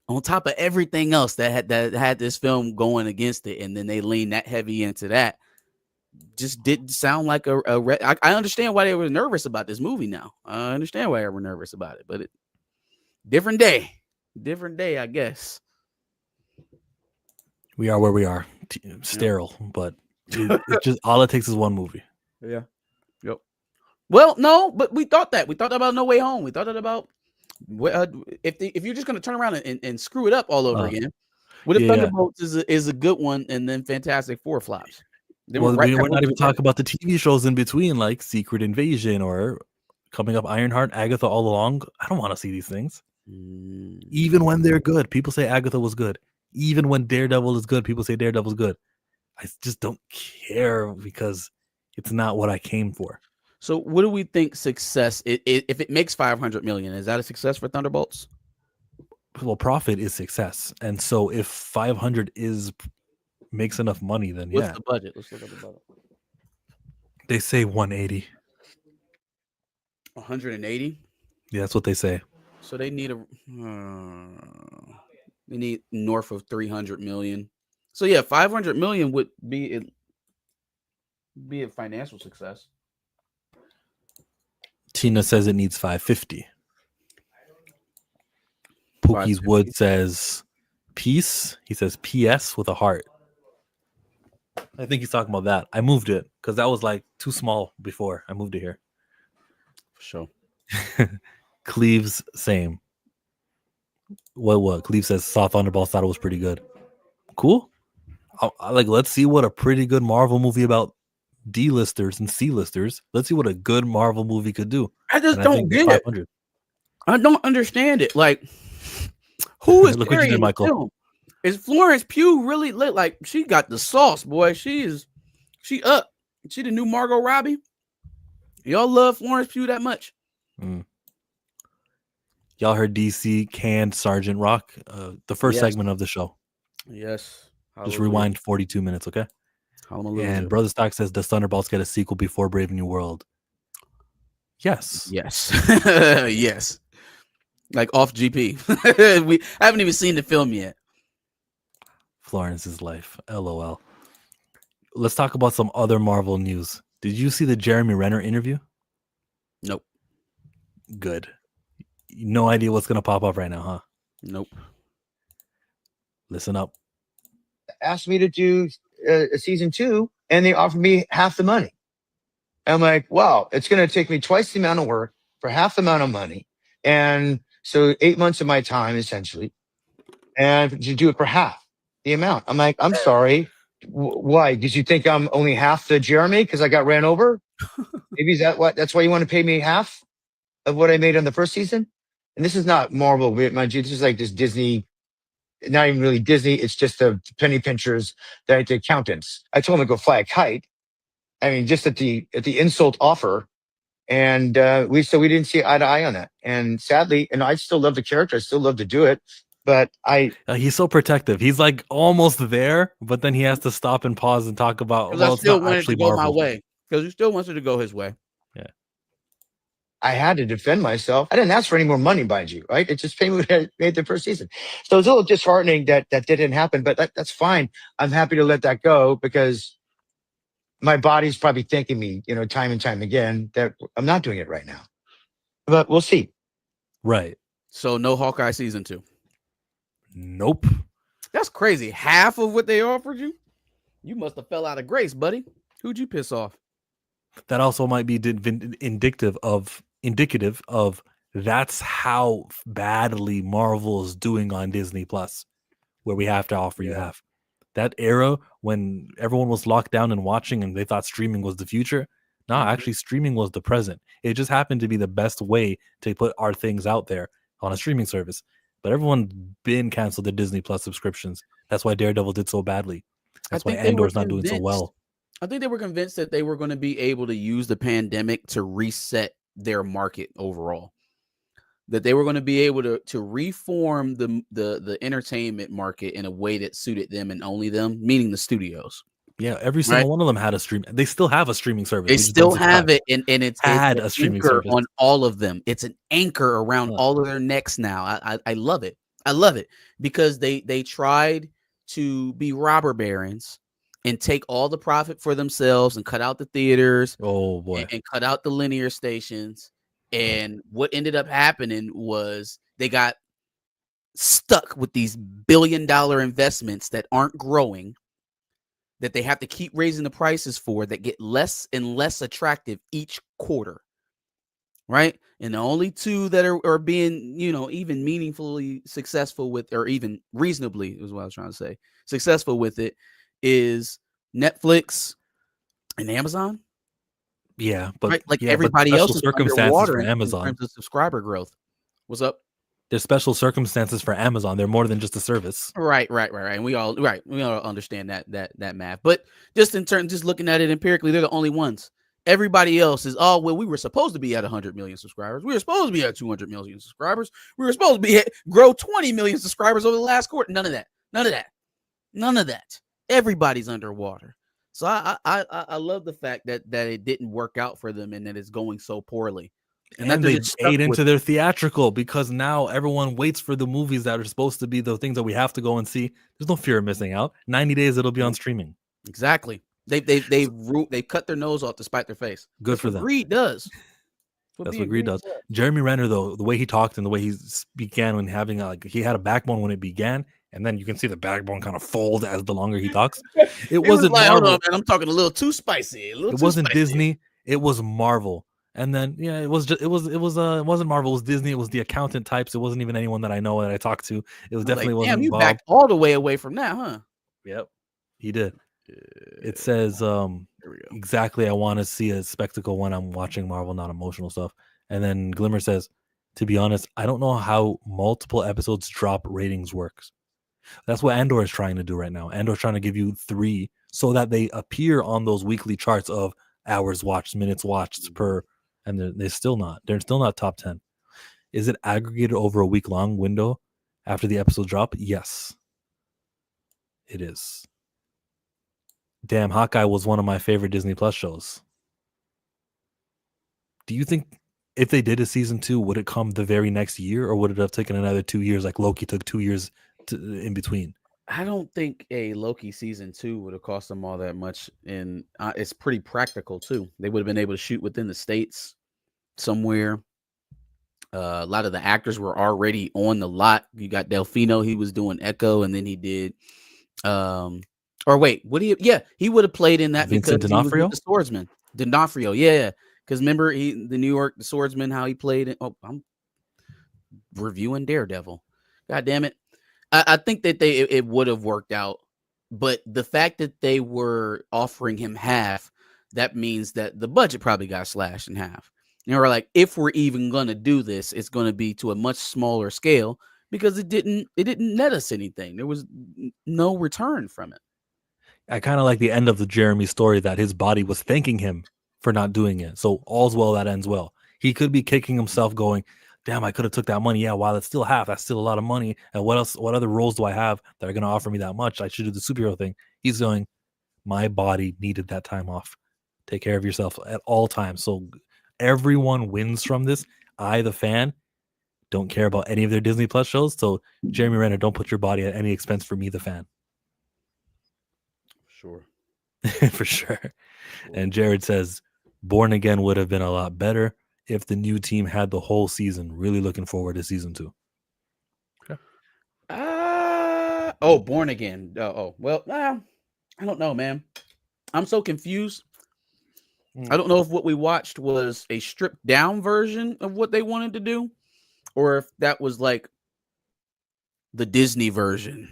B: On top of everything else that had this film going against it, and then they lean that heavy into that, just didn't sound like I understand why they were nervous about this movie now. I understand why they were nervous about it, but different day. Different day, I guess.
A: We are where we are. Sterile, but it just all it takes is one movie.
B: Yeah. Yep. Well, no, but we thought that. We thought about No Way Home. We thought that about if you're just going to turn around and screw it up all over again. What if Thunderbolts is a good one and then Fantastic Four flops? Then
A: Well, we're not even talking about the TV shows in between, like Secret Invasion or coming up Ironheart, Agatha all along. I don't want to see these things. Even when they're good, people say Agatha was good. Even when Daredevil is good, people say Daredevil's good. I just don't care because it's not what I came for.
B: So what do we think success if it makes 500 million, is that a success for Thunderbolts?
A: Well, profit is success. And so if 500 makes enough money, then
B: What's the budget? Let's look at the budget.
A: They say 180.
B: 180?
A: Yeah, that's what they say.
B: So they need they need north of 300 million. So yeah, 500 million would be a financial success.
A: Tina says it needs 550. Pookie's Wood says peace. He says PS with a heart. I think he's talking about that. I moved it because that was like too small before. I moved it here.
B: For sure.
A: Cleves, same. What? Cleves says saw Thunderbolts, thought it was pretty good. Cool. Let's see what a pretty good Marvel movie about D-listers and C-listers. Let's see what a good Marvel movie could do.
B: I just don't get it. I don't understand it. Like, who is carrying the film? Is Florence Pugh really lit? Like, she got the sauce, boy. She up. She the new Margot Robbie. Y'all love Florence Pugh that much?
A: Y'all heard DC canned Sergeant Rock, the first segment of the show.
B: Yes.
A: Just rewind 42 minutes, okay?
B: Hallelujah.
A: And Brother Stock says, does Thunderbolts get a sequel before Brave New World? Yes.
B: Yes. Yes. Like off GP. We haven't even seen the film yet.
A: Florence's life. LOL. Let's talk about some other Marvel news. Did you see the Jeremy Renner interview?
B: Nope.
A: Good. No idea what's going to pop up right now, huh?
B: Nope.
A: Listen up.
D: Asked me to do a season 2, and they offered me half the money. I'm like, wow, it's going to take me twice the amount of work for half the amount of money. And so 8 months of my time, essentially, and to do it for half the amount. I'm like, I'm sorry. Why? Did you think I'm only half the Jeremy because I got ran over? Maybe that's why you want to pay me half of what I made on the first season? And this is not Marvel, mind you. This is like this Disney, not even really Disney. It's just the penny pinchers, the accountants. I told them to go fly a kite. I mean, just at the insult offer. And we didn't see eye to eye on that. And sadly, and I still love the character. I still love to do it. But
A: he's so protective. He's like almost there, but then he has to stop and pause and talk about,
B: well, it's not actually Marvel. My way. Because he still wants it to go his way.
A: Yeah.
D: I had to defend myself. I didn't ask for any more money, mind you, right? It just paid me what I made the first season. So it's a little disheartening that didn't happen, but that's fine. I'm happy to let that go because my body's probably thanking me, time and time again that I'm not doing it right now. But we'll see.
A: Right.
B: So no Hawkeye season 2.
A: Nope.
B: That's crazy. Half of what they offered you? You must have fell out of grace, buddy. Who'd you piss off?
A: That also might be indicative of that's how badly Marvel is doing on Disney Plus, where we have to offer you half. That era when everyone was locked down and watching and they thought streaming was the future. No, actually streaming was the present. It just happened to be the best way to put our things out there on a streaming service. But everyone's been canceled their Disney Plus subscriptions. That's why Daredevil did so badly. That's why Andor's not doing so well.
B: I think they were convinced that they were going to be able to use the pandemic to reset their market overall. That they were going to be able to reform the entertainment market in a way that suited them and only them, meaning the studios.
A: Yeah, every single one of them had a stream. They still have a streaming service.
B: They still have it, and it's
A: had
B: a
A: streaming
B: anchor
A: service
B: on all of them. It's an anchor around all of their necks now. I love it. I love it because they tried to be robber barons and take all the profit for themselves and cut out the theaters.
A: Oh boy,
B: and cut out the linear stations. And what ended up happening was they got stuck with these billion-dollar investments that aren't growing, that they have to keep raising the prices for, that get less and less attractive each quarter, right? And the only two that are being, even meaningfully successful with, or even reasonably, is what I was trying to say, successful with it, is Netflix and Amazon,
A: Yeah, but
B: right? Like
A: yeah, but
B: everybody
A: special
B: else is
A: circumstances
B: underwater
A: for
B: in
A: Amazon.
B: terms of subscriber growth. What's up?
A: There's special circumstances for Amazon. They're more than just a service.
B: Right. And we all understand that math. But just looking at it empirically, they're the only ones. Everybody else is, oh, well, we were supposed to be at 100 million subscribers. We were supposed to be at 200 million subscribers. We were supposed to be grow 20 million subscribers over the last quarter. None of that. Everybody's underwater. So I love the fact that it didn't work out for them and that it's going so poorly.
A: And they ate into their theatrical, because now everyone waits for the movies that are supposed to be the things that we have to go and see. There's no fear of missing out. 90 days, it'll be on streaming.
B: Exactly. They cut their nose off to spite their face.
A: Good for them.
B: Greed does.
A: That's what greed does. Jeremy Renner, though, the way he talked and the way he began when having he had a backbone when it began, and then you can see the backbone kind of fold as the longer he talks. It wasn't
B: like,
A: Marvel.
B: Hold on, man, I'm talking a little too spicy.
A: It wasn't Disney. It was Marvel. And then it wasn't Marvel. It was Disney. It was the accountant types. It wasn't even anyone that I know that I talked to. It was definitely wasn't
B: you
A: Bob.
B: backed all the way away from that, huh?
A: Yep, he did. It says exactly. I want to see a spectacle when I'm watching Marvel, not emotional stuff. And then Glimmer says, to be honest, I don't know how multiple episodes drop ratings works. That's what Andor is trying to do right now. Andor's trying to give you 3 so that they appear on those weekly charts of hours watched, minutes watched per. And they're still not. They're still not top 10. Is it aggregated over a week-long window after the episode drop? Yes, it is. Damn, Hawkeye was one of my favorite Disney Plus shows. Do you think if they did a season 2, would it come the very next year, or would it have taken another 2 years like Loki took 2 years in between?
B: I don't think a Loki season 2 would have cost them all that much, and it's pretty practical too. They would have been able to shoot within the States somewhere. A lot of the actors were already on the lot. You got Delfino, he was doing Echo, and then he did he would have played in that
A: Vincent
B: because
A: D'Onofrio?
B: he was the swordsman. D'Onofrio, yeah. Because remember the New York the swordsman, how he played it. Oh, I'm reviewing Daredevil. God damn it. I think that it would have worked out, but the fact that they were offering him half, that means that the budget probably got slashed in half. And we're like, if we're even gonna do this, it's gonna be to a much smaller scale because it didn't net us anything. There was no return from it.
A: I kind of like the end of the Jeremy story that his body was thanking him for not doing it. So all's well that ends well. He could be kicking himself going, damn, I could have took that money. Yeah, wow, that's still half. That's still a lot of money. And what else? What other roles do I have that are going to offer me that much? I should do the superhero thing. He's going, my body needed that time off. Take care of yourself at all times. So everyone wins from this. I, the fan, don't care about any of their Disney Plus shows. So Jeremy Renner, don't put your body at any expense for me, the fan.
B: Sure.
A: For sure. And Jared says, Born Again would have been a lot better if the new team had the whole season. Really looking forward to season 2.
B: Okay. Born Again. I don't know, man. I'm so confused. I don't know if what we watched was a stripped down version of what they wanted to do, or if that was like the Disney version.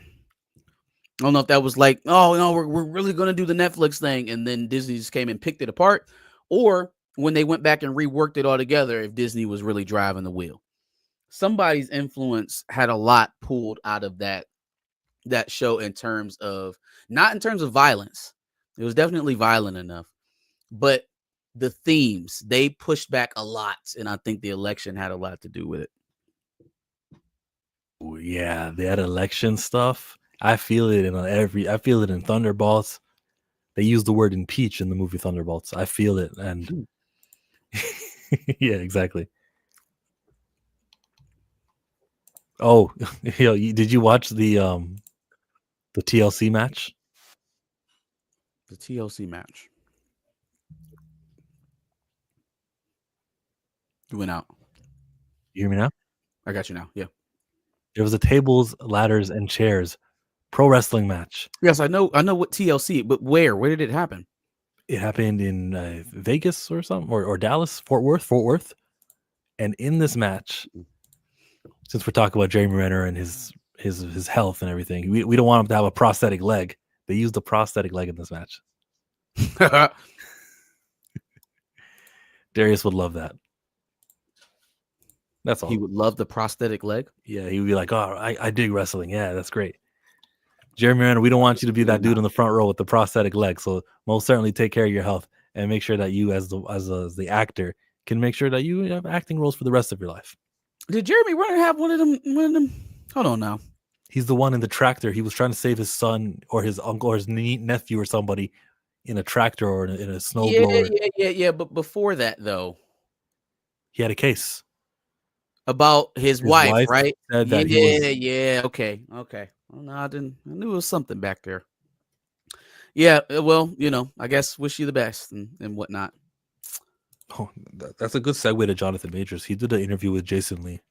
B: I don't know if that was like, oh no, we're really gonna do the Netflix thing, and then Disney just came and picked it apart, or when they went back and reworked it all together, if Disney was really driving the wheel. Somebody's influence had a lot pulled out of that show in terms of, not in terms of violence. It was definitely violent enough, but the themes, they pushed back a lot, and I think the election had a lot to do with it.
A: Yeah, that election stuff. I feel it I feel it in Thunderbolts. They use the word impeach in the movie Thunderbolts. I feel it, and yeah, exactly. Oh, did you watch the TLC match?
B: The TLC match. You went out.
A: You hear me now?
B: I got you now. Yeah.
A: There was a tables, ladders, and chairs pro wrestling match.
B: Yes, I know what TLC, but where? Where did it happen?
A: It happened in Vegas or something, or Dallas, Fort Worth. And in this match, since we're talking about Jeremy Renner and his health and everything, we don't want him to have a prosthetic leg. They used a prosthetic leg in this match. Darius would love that. That's all.
B: He would love the prosthetic leg.
A: Yeah, he would be like, "Oh, I dig wrestling. Yeah, that's great." Jeremy Renner, we don't want you to be that dude in the front row with the prosthetic leg. So most certainly take care of your health and make sure that you, as the actor, can make sure that you have acting roles for the rest of your life.
B: Did Jeremy Renner have one of them? Hold on now.
A: He's the one in the tractor. He was trying to save his son or his uncle or his nephew or somebody in a tractor or in a snowblower.
B: Yeah. But before that, though,
A: he had a case
B: about his wife, right?
A: Said that
B: yeah. Okay. Well, no, I didn't. I knew it was something back there. Yeah. Well, I guess wish you the best and whatnot.
A: Oh, that's a good segue to Jonathan Majors. He did an interview with Jason Lee.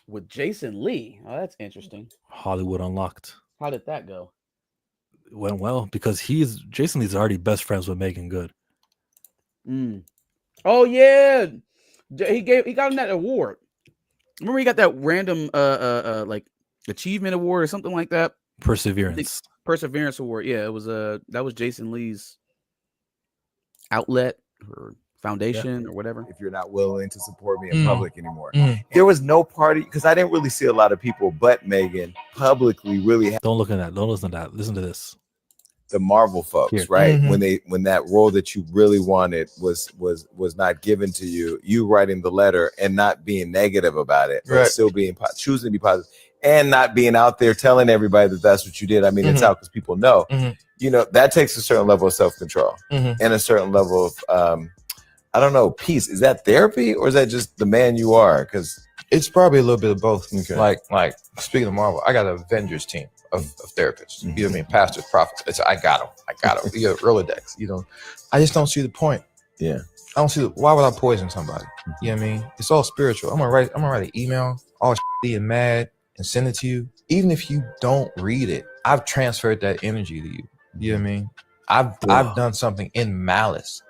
B: With Jason Lee? Oh, that's interesting.
A: Hollywood Unlocked.
B: How did that go?
A: It went well because Jason Lee's already best friends with Megan Good.
B: Oh yeah, he got him that award. Remember he got that random like achievement award or something like that.
A: Perseverance
B: award. Yeah, it was that was Jason Lee's outlet or foundation or whatever.
E: If you're not willing to support me in public anymore, there was no party because I didn't really see a lot of people but Megan publicly really.
A: Don't look at that. Don't listen to that. Listen to this.
E: The Marvel folks, right? When that role that you really wanted was not given to you, you writing the letter and not being negative about it, but still being choosing to be positive and not being out there telling everybody that that's what you did. I mean, it's out because people know. That takes a certain level of self-control and a certain level of I don't know, peace. Is that therapy or is that just the man you are? Because
F: it's probably a little bit of both.
E: Okay.
F: Like speaking of Marvel, I got an Avengers team of therapists. You know what I mean? Pastors, prophets. I got them. You got Rolodex. I just don't see the point.
E: Yeah.
F: I don't see why would I poison somebody? You know what I mean? It's all spiritual. I'm gonna write an email, all shitty and mad, and send it to you. Even if you don't read it, I've transferred that energy to you. You know what I mean? I've done something in malice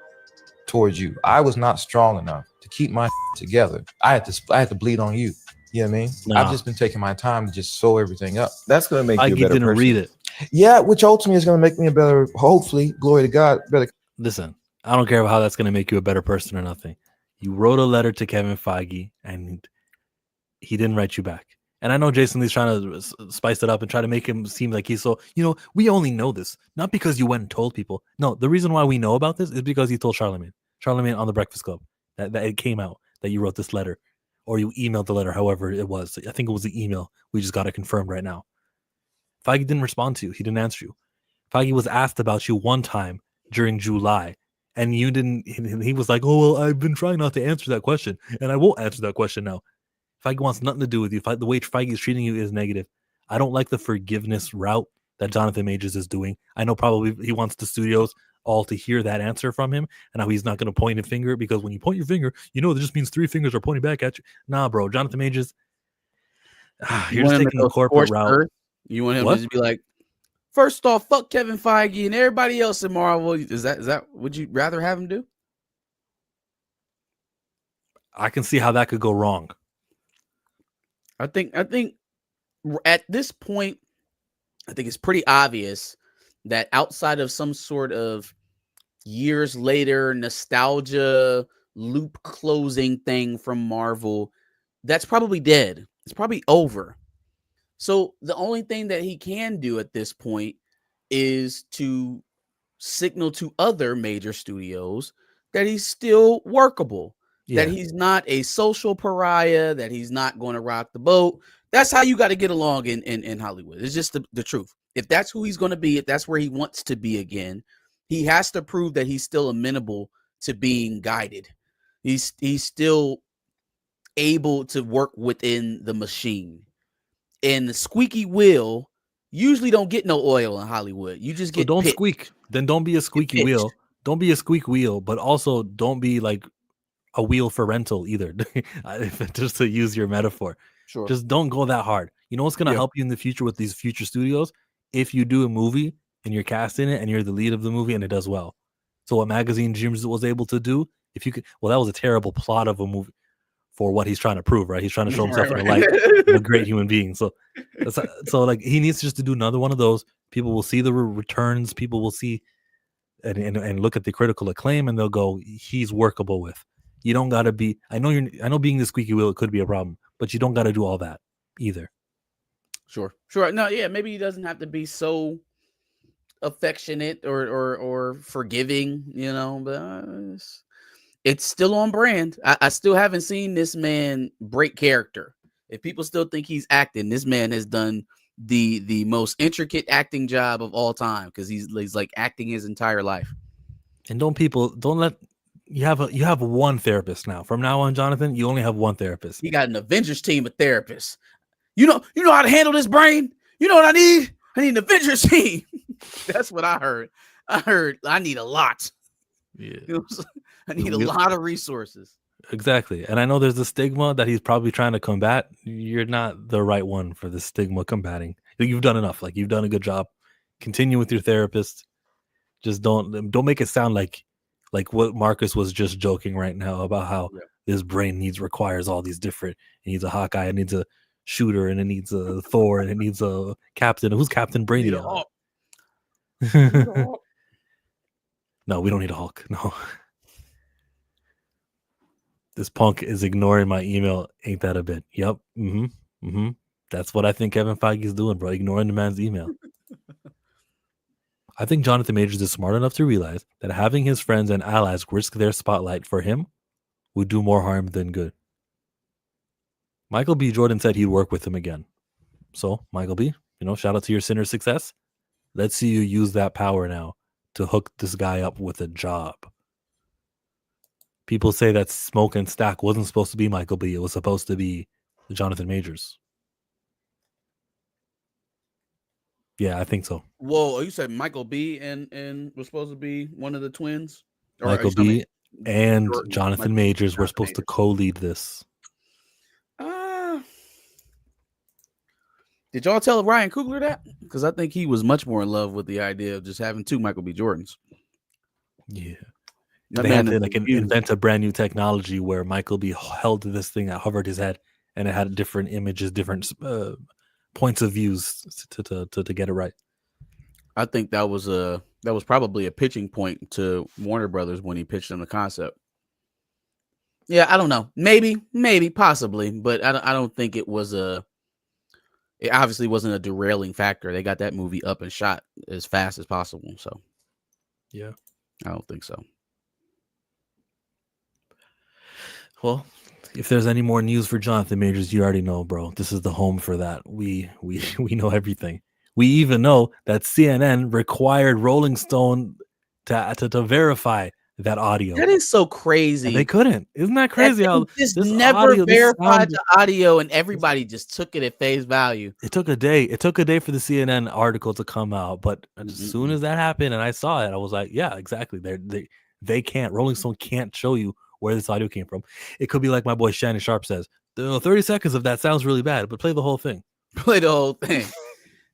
F: towards you. I was not strong enough to keep my together. I had to bleed on you. You know what I mean? I've just been taking my time to just sew everything up.
E: That's going to make you a better person.
A: Read it.
F: Yeah, which ultimately is going to make me a better, hopefully, glory to God, better.
A: Listen, I don't care how that's going to make you a better person or nothing. You wrote a letter to Kevin Feige and he didn't write you back. And I know Jason Lee's trying to spice it up and try to make him seem like he's so, we only know this, not because you went and told people. No, the reason why we know about this is because he told Charlemagne on the Breakfast Club that it came out that you wrote this letter or you emailed the letter, however it was. I think it was the email. We just got it confirmed right now. Feige didn't respond to you. He didn't answer you. Feige was asked about you one time during July and you didn't. He was like, oh, well, I've been trying not to answer that question and I won't answer that question now. Feige wants nothing to do with you. The way Feige is treating you is negative. I don't like the forgiveness route that Jonathan Majors is doing. I know probably he wants the studios all to hear that answer from him, and now he's not going to point a finger because when you point your finger, it just means three fingers are pointing back at you. Nah, bro, Jonathan Majors, you're just taking the corporate route.
B: You want him to just be like, first off, fuck Kevin Feige and everybody else in Marvel. Is that would you rather have him do?
A: I can see how that could go wrong.
B: I think at this point, I think it's pretty obvious that outside of some sort of years later nostalgia loop closing thing from Marvel, that's probably dead. It's probably over. So the only thing that he can do at this point is to signal to other major studios that he's still workable. That he's not a social pariah, that he's not going to rock the boat. That's how you got to get along in Hollywood. It's just the truth. If that's who he's going to be, if that's where he wants to be again, he has to prove that he's still amenable to being guided. He's still able to work within the machine. And the squeaky wheel usually don't get no oil in Hollywood. You just get
A: don't squeak. Then don't be a squeaky wheel. Don't be a squeak wheel, but also don't be like a wheel for rental either. Just to use your metaphor,
B: Sure.
A: Just don't go that hard. You know what's going to help you in the future with these future studios? If you do a movie and you're cast in it and you're the lead of the movie and it does well. So what Magazine Dreams was able to do, if you could, well, that was a terrible plot of a movie for what he's trying to prove, right? He's trying to show himself in the light of a great human being. So like he needs just to do another one of those. People will see the returns. People will see and look at the critical acclaim, and they'll go, he's workable with. You don't got to be. I know being the squeaky wheel, it could be a problem, but you don't got to do all that either. Sure.
B: No, yeah, maybe he doesn't have to be so affectionate or forgiving, but it's still on brand. I still haven't seen this man break character. If people still think he's acting, this man has done the most intricate acting job of all time, because he's like acting his entire life.
A: And don't let you have one therapist now. From now on, Jonathan, you only have one therapist.
B: He got an Avengers team of therapists. You know how to handle this brain. You know what I need? I need an Avengers team. That's what I heard. I need a lot.
A: Yeah.
B: I need a lot of resources.
A: Exactly. And I know there's a stigma that he's probably trying to combat. You're not the right one for the stigma combating. You've done enough. Like, you've done a good job. Continue with your therapist. Just don't make it sound like what Marcus was just joking right now about how his brain requires all these different. It needs a Hawkeye, it needs a shooter, and it needs a Thor, and it needs a captain. Who's Captain Brady? No, we don't need a Hulk. No. This punk is ignoring my email. Ain't that a bit? Yep. That's what I think Kevin Feige is doing, bro. Ignoring the man's email. I think Jonathan Majors is smart enough to realize that having his friends and allies risk their spotlight for him would do more harm than good. Michael B. Jordan said he'd work with him again. So, Michael B., shout out to your Sinner success. Let's see you use that power now to hook this guy up with a job. People say that Smoke and Stack wasn't supposed to be Michael B. It was supposed to be Jonathan Majors. Yeah, I think so.
B: Whoa, you said Michael B. and was supposed to be one of the twins?
A: Michael B. and Jonathan Majors were supposed to co-lead this.
B: Did y'all tell Ryan Coogler that? Because I think he was much more in love with the idea of just having two Michael B. Jordans.
A: Yeah. They had to invent a brand new technology where Michael B. held this thing that hovered his head, and it had different images, different points of views to get it right.
B: I think that was probably a pitching point to Warner Brothers when he pitched them the concept. Yeah, I don't know. Maybe, possibly, but I don't think it was it obviously wasn't a derailing factor. They got that movie up and shot as fast as possible. So,
A: yeah,
B: I don't think so.
A: Well, if there's any more news for Jonathan Majors, you already know, bro. This is the home for that. We know everything. We even know that CNN required Rolling Stone to verify that audio.
B: That is so crazy.
A: And they couldn't. Isn't that crazy? How
B: just never verified the audio, and everybody just took it at face value.
A: It took a day. It took a day for the CNN article to come out, but as soon as that happened and I saw it, I was like, yeah, exactly. They can't. Rolling Stone can't show you where this audio came from. It could be like my boy Shannon Sharp says, 30 seconds of that sounds really bad, but play the whole thing.
B: Play the whole thing.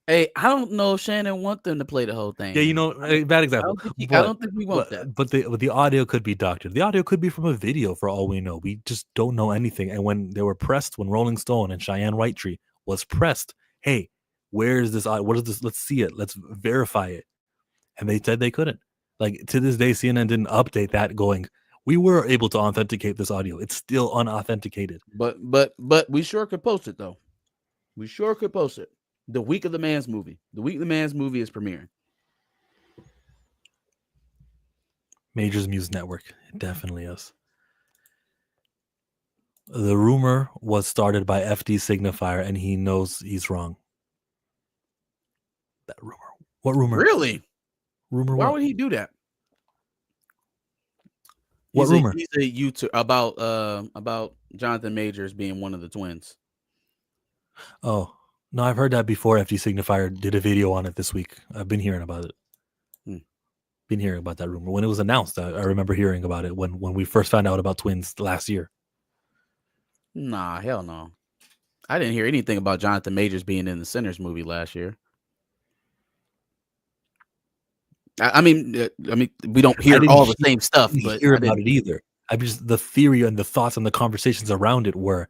B: Hey, I don't know if Shannon want them to play the whole thing.
A: Yeah, bad example.
B: I don't think we want that.
A: But the audio could be doctored. The audio could be from a video for all we know. We just don't know anything. And when they were pressed, when Rolling Stone and Cheyenne Whitetree was pressed, hey, where is this? What is this? Let's see it. Let's verify it. And they said they couldn't. Like, to this day, CNN didn't update that going, we were able to authenticate this audio. It's still unauthenticated.
B: But we sure could post it, though. We sure could post it. The week of the Man's movie. The week of the Man's movie is premiering.
A: Majors Muse Network. It definitely is. The rumor was started by FD Signifier, and he knows he's wrong. That rumor. What rumor?
B: Really?
A: Rumor.
B: Why
A: what?
B: would he do that?
A: What rumor?
B: He's a YouTube about Jonathan Majors being one of the twins.
A: Oh. No, I've heard that before. FD Signifier did a video on it this week. I've been hearing about it. Been hearing about that rumor. When it was announced, I remember hearing about it when we first found out about twins last year.
B: Nah, hell no. I didn't hear anything about Jonathan Majors being in the Sinners movie last year. I mean, we don't hear all the same stuff, but
A: hear about it either. I just the theory and the thoughts and the conversations around it were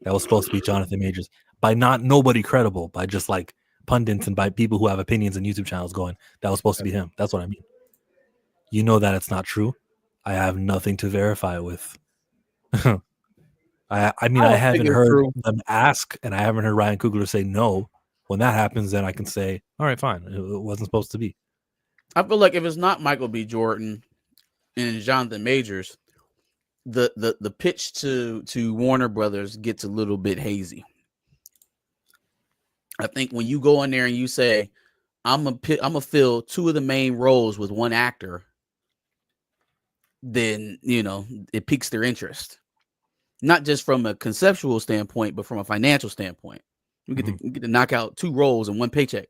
A: that was supposed to be Jonathan Majors by nobody credible, by just like pundits and by people who have opinions and YouTube channels going that was supposed to be him. That's what I mean. You know that it's not true. I have nothing to verify it with. I haven't heard them ask, and I haven't heard Ryan Coogler say no. When that happens, then I can say, all right, fine. It wasn't supposed to be.
B: I feel like if it's not Michael B. Jordan and Jonathan Majors, the pitch to Warner Brothers gets a little bit hazy. I think when you go in there and you say, I'm gonna fill two of the main roles with one actor, then it piques their interest. Not just from a conceptual standpoint, but from a financial standpoint. We get to knock out two roles in one paycheck.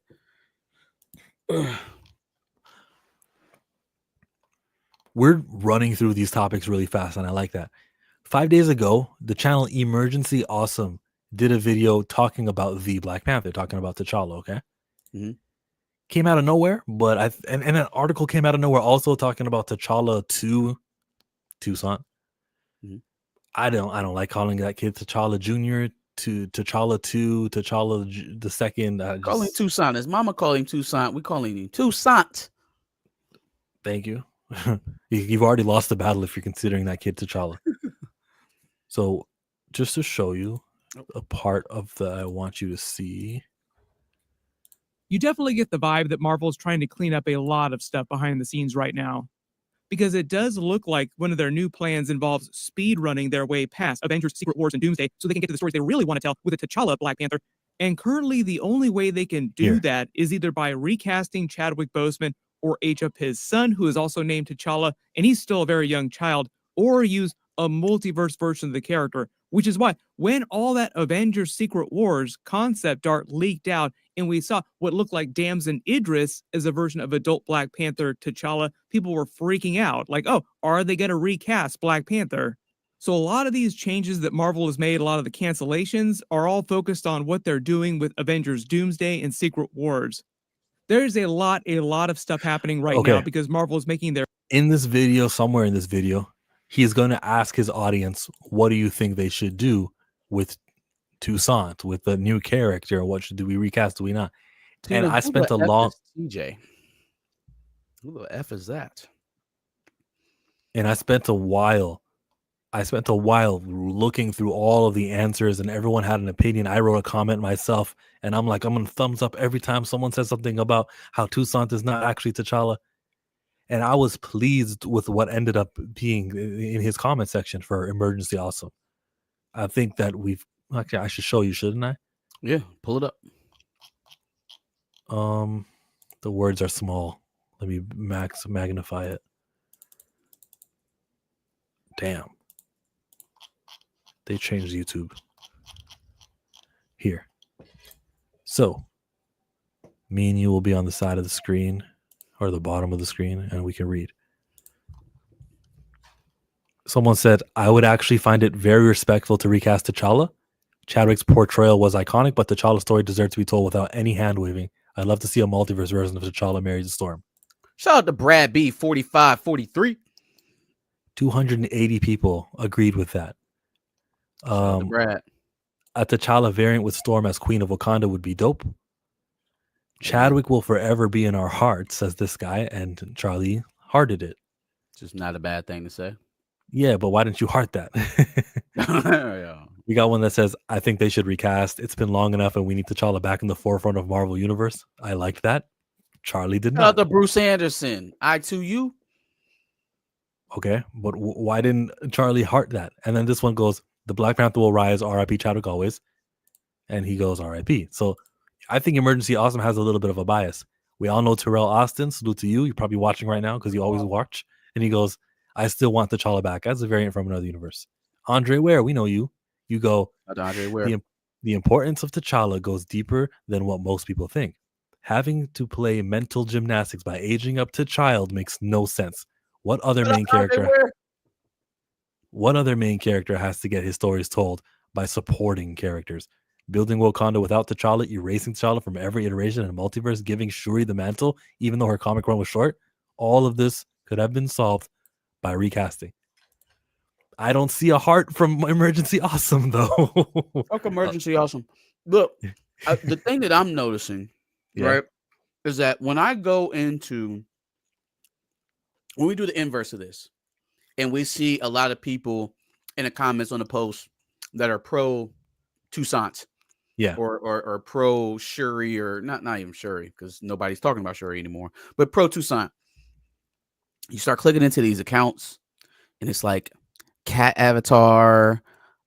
A: We're running through these topics really fast, and I like that. 5 days ago, the channel Emergency Awesome did a video talking about the Black Panther, talking about T'Challa, okay?
B: Mm-hmm.
A: Came out of nowhere, but and an article came out of nowhere also talking about T'Challa 2 Toussaint.
B: Mm-hmm.
A: I don't like calling that kid T'Challa Jr. to T'Challa 2, T'Challa the second.
B: Call him Toussaint. His mama call him Toussaint. We calling him Toussaint.
A: Thank you. You've already lost the battle if you're considering that kid T'Challa. So just to show you a part of I want you to see.
G: You definitely get the vibe that Marvel is trying to clean up a lot of stuff behind the scenes right now. Because it does look like one of their new plans involves speed running their way past Avengers, Secret Wars, and Doomsday so they can get to the stories they really want to tell with a T'Challa Black Panther. And currently the only way they can do that is either by recasting Chadwick Boseman or age up his son, who is also named T'Challa, and he's still a very young child, or use a multiverse version of the character, which is why when all that Avengers Secret Wars concept art leaked out and we saw what looked like Damson Idris as a version of adult Black Panther T'Challa, people were freaking out. Like, oh, are they going to recast Black Panther? So a lot of these changes that Marvel has made, a lot of the cancellations, are all focused on what they're doing with Avengers Doomsday and Secret Wars. There's a lot of stuff happening right now because Marvel is making their...
A: In this video, somewhere in this video, he's going to ask his audience, what do you think they should do with Toussaint, with the new character? What do we recast? Do we not? And I spent a long...
B: CJ. Who the F is that?
A: And I spent a while looking through all of the answers, and everyone had an opinion. I wrote a comment myself, and I'm like, I'm going to thumbs up every time someone says something about how Toussaint is not actually T'Challa. And I was pleased with what ended up being in his comment section for Emergency Awesome. I think that I should show you, shouldn't I?
B: Yeah, pull it up.
A: The words are small. Let me magnify it. Damn. They changed YouTube. Here. So, me and you will be on the side of the screen or the bottom of the screen, and we can read. Someone said, I would actually find it very respectful to recast T'Challa. Chadwick's portrayal was iconic, but T'Challa's story deserves to be told without any hand-waving. I'd love to see a multiverse version of T'Challa marries the Storm.
B: Shout out to Brad B, 4543.
A: 280 people agreed with that.
B: Brad.
A: A T'Challa variant with Storm as Queen of Wakanda would be dope. Chadwick will forever be in our hearts, says this guy, and Charlie hearted it.
B: Just not a bad thing to say.
A: Yeah, but why didn't you heart that?
B: Yeah.
A: We got one that says, I think they should recast. It's been long enough and we need T'Challa back in the forefront of Marvel Universe. I liked that. Charlie did not.
B: Shout out to Bruce Anderson. I to you.
A: Okay, but why didn't Charlie heart that? And then this one goes, the Black Panther will rise, R.I.P. Chadwick always. And he goes, R.I.P. So I think Emergency Awesome has a little bit of a bias. We all know Terrell Austin. Salute to you. You're probably watching right now because you always watch. And he goes, I still want T'Challa back as a variant from another universe. Andre Ware, we know you. You go,
B: Andre Ware.
A: The importance of T'Challa goes deeper than what most people think. Having to play mental gymnastics by aging up to child makes no sense. What other main character has to get his stories told by supporting characters? building Wakanda without T'Challa, erasing T'Challa from every iteration in the multiverse, giving Shuri the mantle, even though her comic run was short. All of this could have been solved by recasting. I don't see a heart from Emergency Awesome, though.
B: Fuck Emergency Awesome. Look, the thing that I'm noticing, right, is that when I go into, when we do the inverse of this, and we see a lot of people in the comments on the post that are pro Toussaint, or pro Shuri, or not even Shuri, because nobody's talking about Shuri anymore, but pro Toussaint. You start clicking into these accounts, and it's like Cat Avatar,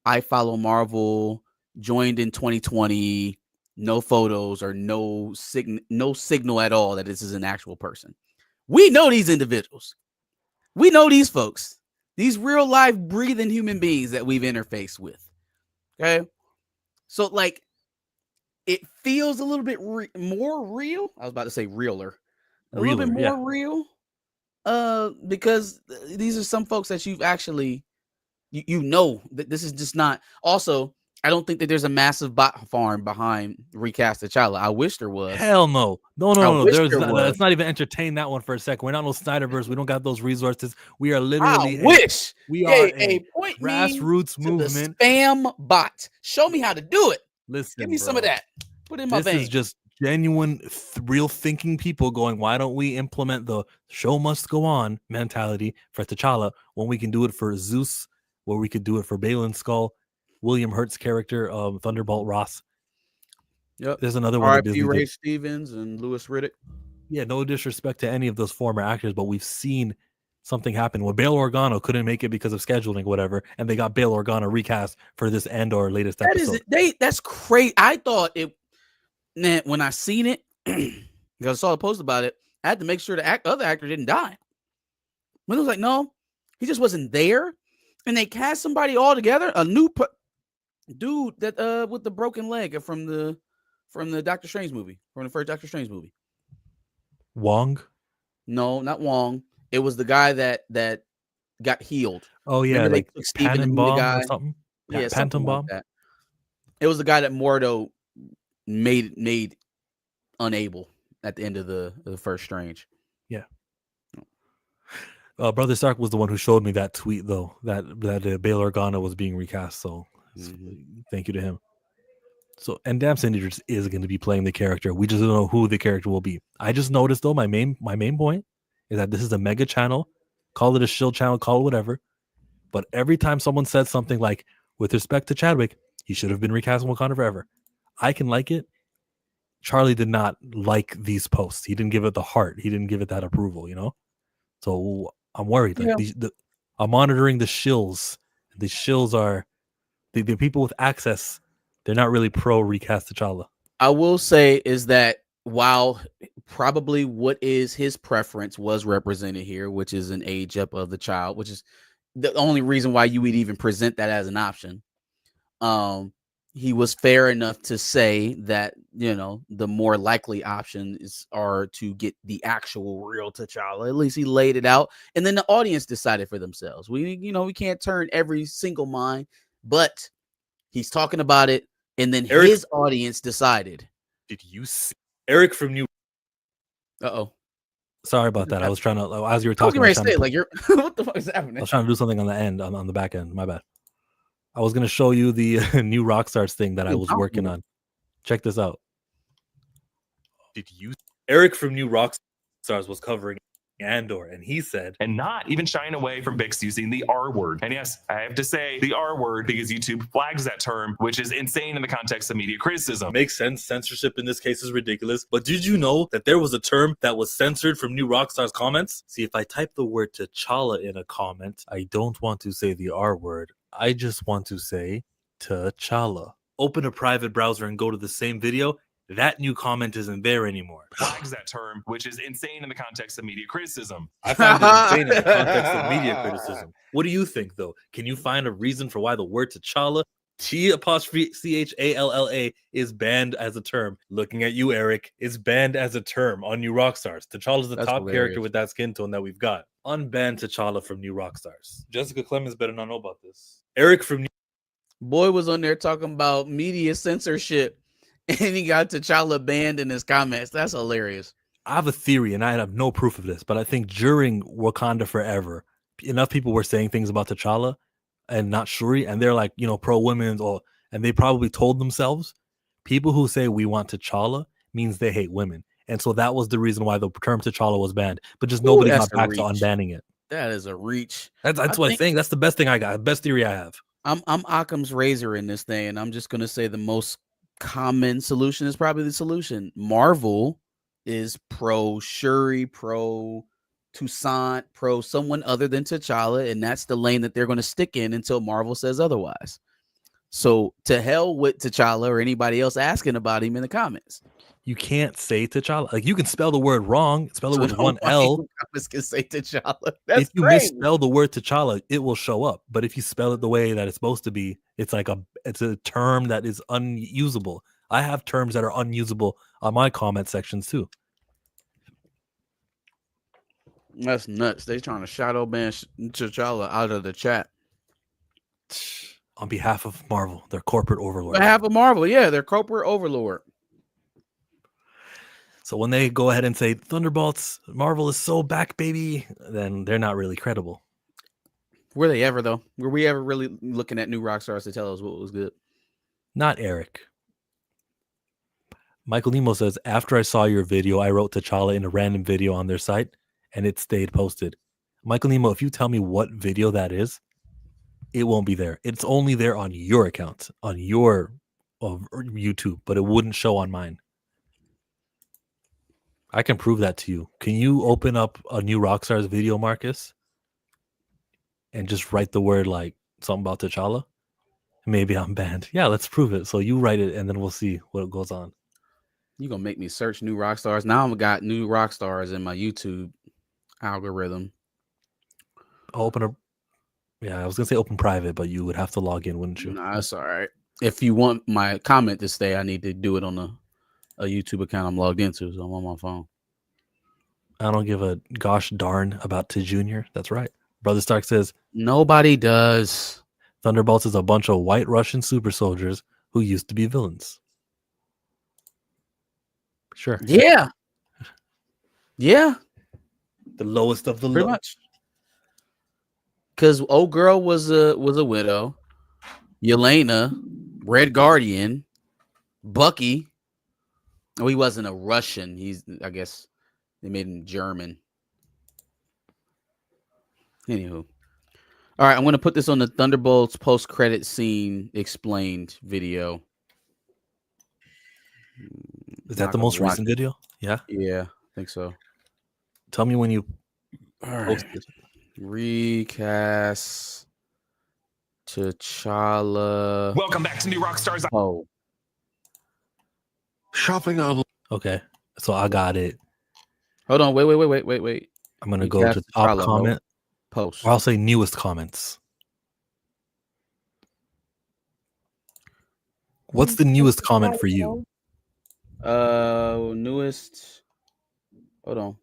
B: I follow Marvel, joined in 2020, no photos or no signal at all that this is an actual person. We know these individuals. We know these folks. These real life breathing human beings that we've interfaced with. Okay. So like it feels a little bit more real. I was about to say realer. A little bit more real. Because these are some folks that you've actually you know that this is just not. Also, I don't think that there's a massive bot farm behind RecastTChalla. I wish there was.
A: Hell no. No. Let's not even entertain that one for a second. We're not no Snyderverse. We don't got those resources. We are literally we are a
B: point
A: grassroots movement.
B: Spam bot. Show me how to do it.
A: Listen,
B: give me some of that. Put it in my vein.
A: This is just genuine, real thinking people going, why don't we implement the show must go on mentality for T'Challa when we can do it for Zeus, where we could do it for Balin Skull, William Hurt's character, Thunderbolt Ross.
B: Yep.
A: There's another one.
B: R.I.P. Ray Stevens and Louis Riddick.
A: Yeah, no disrespect to any of those former actors, but we've seen something happen when Bail Organa couldn't make it because of scheduling, whatever, and they got Bail Organa recast for this Andor latest episode.
B: That's crazy. I thought it. When I seen it, because I saw a post about it, I had to make sure the other actor didn't die. When it was like, no, he just wasn't there, and they cast somebody all together, a new dude that with the broken leg from the Doctor Strange movie, from the first Doctor Strange movie.
A: Wong?
B: No, not Wong. It was the guy that got healed.
A: Oh yeah,
B: remember
A: like Tannenbaum or something.
B: Yeah,
A: Phantom Bomb.
B: Like that. It was the guy that Mordo made unable at the end of the first Strange.
A: Yeah. Brother Stark was the one who showed me that tweet though, that Bail Organa was being recast. So thank you to him. So, and Damn Cindy just is going to be playing the character. We just don't know who the character will be. I just noticed though, my main point is that this is a mega channel. Call it a shield channel, call it whatever. But every time someone says something like, with respect to Chadwick, he should have been recast in Wakanda Forever, I can like it. Charlie did not like these posts. He didn't give it the heart. He didn't give it that approval, you know? So I'm worried. Like I'm monitoring the shills. The shills are the people with access. They're not really pro recast T'Challa.
B: I will say is that while probably what is his preference was represented here, which is an age up of the child, which is the only reason why you would even present that as an option. He was fair enough to say that, you know, the more likely options are to get the actual real T'Challa. At least he laid it out, and then the audience decided for themselves. We can't turn every single mind, but he's talking about it, and then his audience decided.
A: Did you see Eric from New? Sorry about that. I was trying to, as you were talking,
B: what the fuck is happening?
A: I was trying to do something on the end, on the back end. My bad. I was going to show you the new Rockstars thing that I was working on. Check this out. Did you? Eric from New Rockstars was covering Andor, and he said,
H: and not even shying away from Bix using the R word. And yes, I have to say the R word because YouTube flags that term, which is insane in the context of media criticism.
A: Makes sense. Censorship in this case is ridiculous. But did you know that there was a term that was censored from New Rockstars comments? See, if I type the word T'Challa in a comment, I don't want to say the R word. I just want to say T'Challa. Open a private browser and go to the same video. That new comment isn't there anymore.
H: Flags that term, which is insane in the context of media criticism.
A: I find it insane in the context of media criticism. What do you think, though? Can you find a reason for why the word T'Challa, T'Challa, is banned as a term? Looking at you, Eric, is banned as a term on New Rockstars. T'Challa's the top character with that skin tone that we've got. Unban T'Challa from New Rockstars. Jessica Clemens better not know about this. Eric from New
B: Boy was on there talking about media censorship, and he got T'Challa banned in his comments. That's hilarious.
A: I have a theory, and I have no proof of this, but I think during Wakanda Forever, enough people were saying things about T'Challa and not Shuri, and they're like, pro women's, and they probably told themselves, people who say we want T'Challa means they hate women, and so that was the reason why the term T'Challa was banned. But just nobody got back to unbanning it.
B: That is a reach.
A: That's what I think. That's the best thing I got. Best theory I have.
B: I'm Occam's razor in this thing, and I'm just gonna say the most common solution is probably the solution. Marvel is pro Shuri, pro Toussaint, pro someone other than T'Challa, and that's the lane that they're going to stick in until Marvel says otherwise. So to hell with T'Challa or anybody else asking about him in the comments.
A: You can't say T'Challa. Like, you can spell the word wrong, spell it with one L.
B: Can say T'Challa. That's
A: if you
B: crazy.
A: misspell the word T'Challa, it will show up. But if you spell it the way that it's supposed to be, it's a term that is unusable. I have terms that are unusable on my comment sections too.
B: That's nuts. They trying to shadow ban T'Challa out of the chat.
A: On behalf of Marvel, their corporate overlord.
B: On behalf of Marvel, yeah, their corporate overlord.
A: So when they go ahead and say Thunderbolts, Marvel is so back, baby, then they're not really credible.
B: Were they ever, though? Were we ever really looking at new rock stars to tell us what was good?
A: Not Eric. Michael Nemo says, after I saw your video, I wrote T'Challa in a random video on their site, and it stayed posted. Michael Nemo, if you tell me what video that is, it won't be there. It's only there on your account, on your YouTube, but it wouldn't show on mine. I can prove that to you. Can you open up a new Rockstars video, Marcus, and just write the word like something about T'Challa? Maybe I'm banned. Yeah, let's prove it. So you write it, and then we'll see what goes on.
B: You're going to make me search new rock stars. Now I've got new rock stars in my YouTube algorithm.
A: Open a... Yeah, I was going to say open private, but you would have to log in, wouldn't you?
B: Nah, that's all right. If you want my comment to stay, I need to do it on a YouTube account I'm logged into, so I'm on my phone.
A: I don't give a gosh darn about T Junior. That's right. Brother Stark says,
B: nobody does.
A: Thunderbolts is a bunch of white Russian super soldiers who used to be villains. Sure.
B: Yeah. Yeah.
A: The lowest of the
B: pretty
A: low.
B: Much. Because old girl was a widow. Yelena, Red Guardian, Bucky. Oh, he wasn't a Russian. I guess they made him German. Anywho. All right, I'm going to put this on the Thunderbolts post-credit scene explained video.
A: Is that the most recent video? Yeah?
B: Yeah, I think so.
A: Tell me when you
B: posted. Recast T'Challa.
H: Welcome back to New Rockstars.
B: Oh.
E: Shopping on.
A: Okay, so I got it.
B: Hold on, wait.
A: I'm going to go to top comment.
B: Post.
A: Or I'll say newest comments. What's the newest comment for you?
B: Newest. Hold on.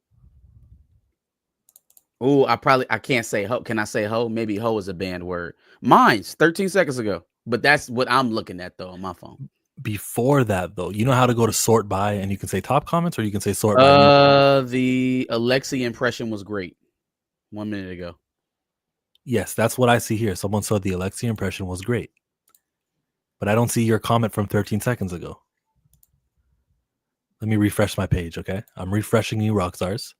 B: Oh, I can't say ho. Can I say ho? Maybe ho is a banned word. Mine's 13 seconds ago, but that's what I'm looking at though on my phone.
A: Before that though, you know how to go to sort by and you can say top comments or you can say sort by.
B: The Alexi impression was great 1 minute ago.
A: Yes, that's what I see here. Someone said the Alexi impression was great. But I don't see your comment from 13 seconds ago. Let me refresh my page, okay? I'm refreshing New Rockstars.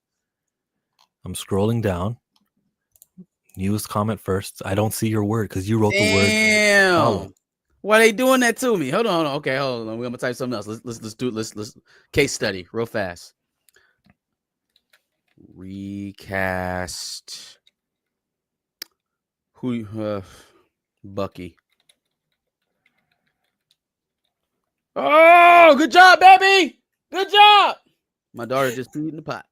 A: I'm scrolling down. Newest comment first. I don't see your word because you wrote the word.
B: Damn. Why are they doing that to me? Hold on. Okay, hold on. We're gonna type something else. Let's case study real fast. Recast. Bucky. Oh, good job, baby. Good job. My daughter just peed in the pot.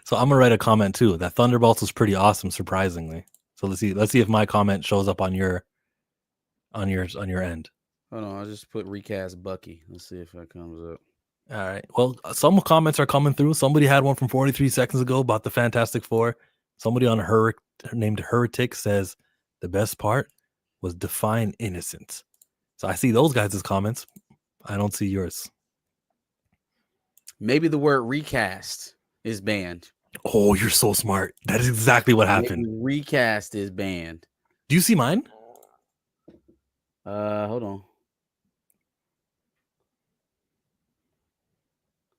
A: So I'm gonna write a comment too. That Thunderbolts was pretty awesome, surprisingly. So let's see if my comment shows up on your end.
B: Hold on, I'll just put recast Bucky. Let's see if that comes up.
A: All right. Well, some comments are coming through. Somebody had one from 43 seconds ago about the Fantastic Four. Somebody on named Heretic says the best part was define innocence. So I see those guys' comments. I don't see yours.
B: Maybe the word recast is banned.
A: Oh, you're so smart. That is exactly what happened.
B: Maybe recast is banned.
A: Do you see mine?
B: Hold on.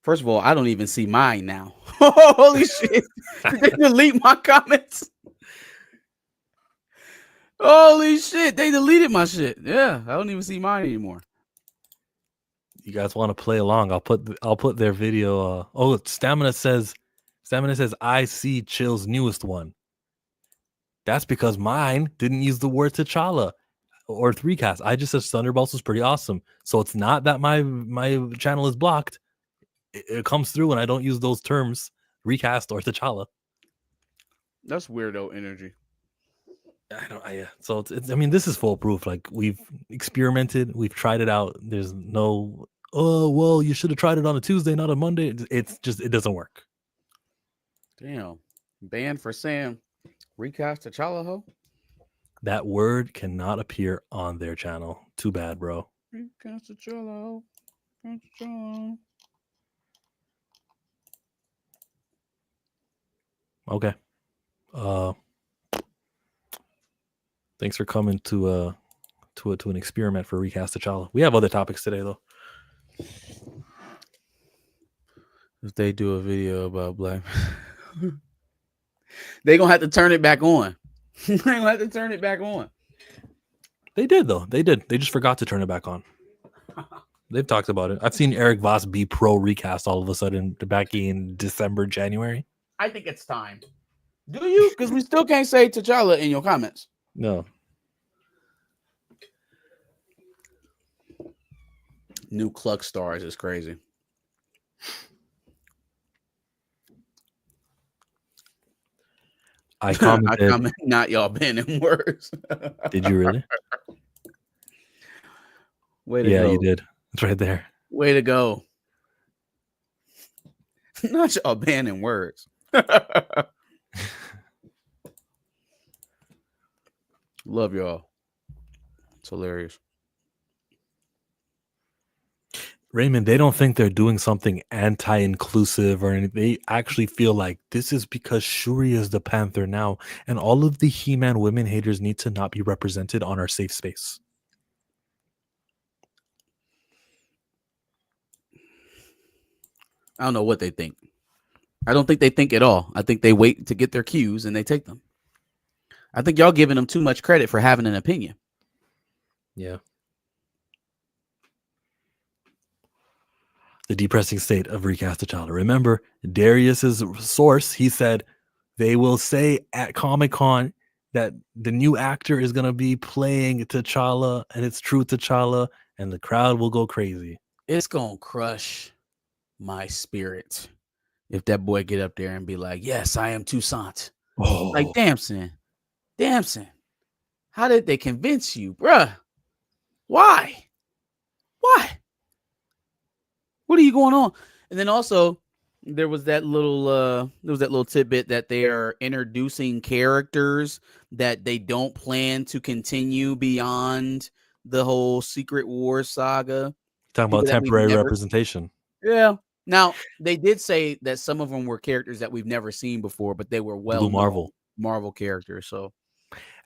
B: First of all, I don't even see mine now. Holy shit. Did they delete my comments? Holy shit. They deleted my shit. Yeah, I don't even see mine anymore.
A: You guys want to play along? I'll put their video. Stamina says I see Chill's newest one. That's because mine didn't use the word T'Challa or recast. I just said Thunderbolts was pretty awesome. So it's not that my channel is blocked. It comes through and I don't use those terms, recast or T'Challa.
B: That's weirdo energy.
A: So I mean, this is foolproof. Like, we've experimented, we've tried it out. There's no, oh well, you should have tried it on a Tuesday, not a Monday. It's just, it doesn't work.
B: Damn, banned for saying recast T'Challa, ho.
A: That word cannot appear on their channel. Too bad, bro.
B: Recast T'Challa, T'Challa.
A: Okay. Thanks for coming to an experiment for Recast T'Challa. We have other topics today, though.
B: If they do a video about black, they gonna have to turn it back on. They gonna have to turn it back on.
A: They did, though. They did. They just forgot to turn it back on. They've talked about it. I've seen Eric Voss be pro recast all of a sudden back in December, January.
B: I think it's time. Do you? Because we still can't say T'Challa in your comments.
A: No.
B: New Cluck stars is crazy.
A: I commented.
B: I comment, not y'all banning words.
A: Did you really?
B: Way to go.
A: Yeah, you did. It's right there.
B: Way to go. Not y'all banning words. Love y'all. It's hilarious.
A: Raymond, they don't think they're doing something anti-inclusive or anything. They actually feel like this is because Shuri is the Panther now, and all of the He-Man women haters need to not be represented on our safe space.
B: I don't know what they think. I don't think they think at all. I think they wait to get their cues and they take them. I think y'all giving them too much credit for having an opinion.
A: Yeah. The depressing state of Recast T'Challa. Remember, Darius's source, he said they will say at Comic-Con that the new actor is going to be playing T'Challa, and it's true T'Challa, and the crowd will go crazy.
B: It's going to crush my spirit if that boy get up there and be like, yes, I am Toussaint.
A: Oh.
B: Like, Damson, how did they convince you, bruh? Why? What are you going on? And then also there was that little tidbit that they are introducing characters that they don't plan to continue beyond the whole Secret Wars saga.
A: Talking about temporary representation.
B: Yeah. Now, they did say that some of them were characters that we've never seen before, but they were
A: Blue
B: Marvel characters. So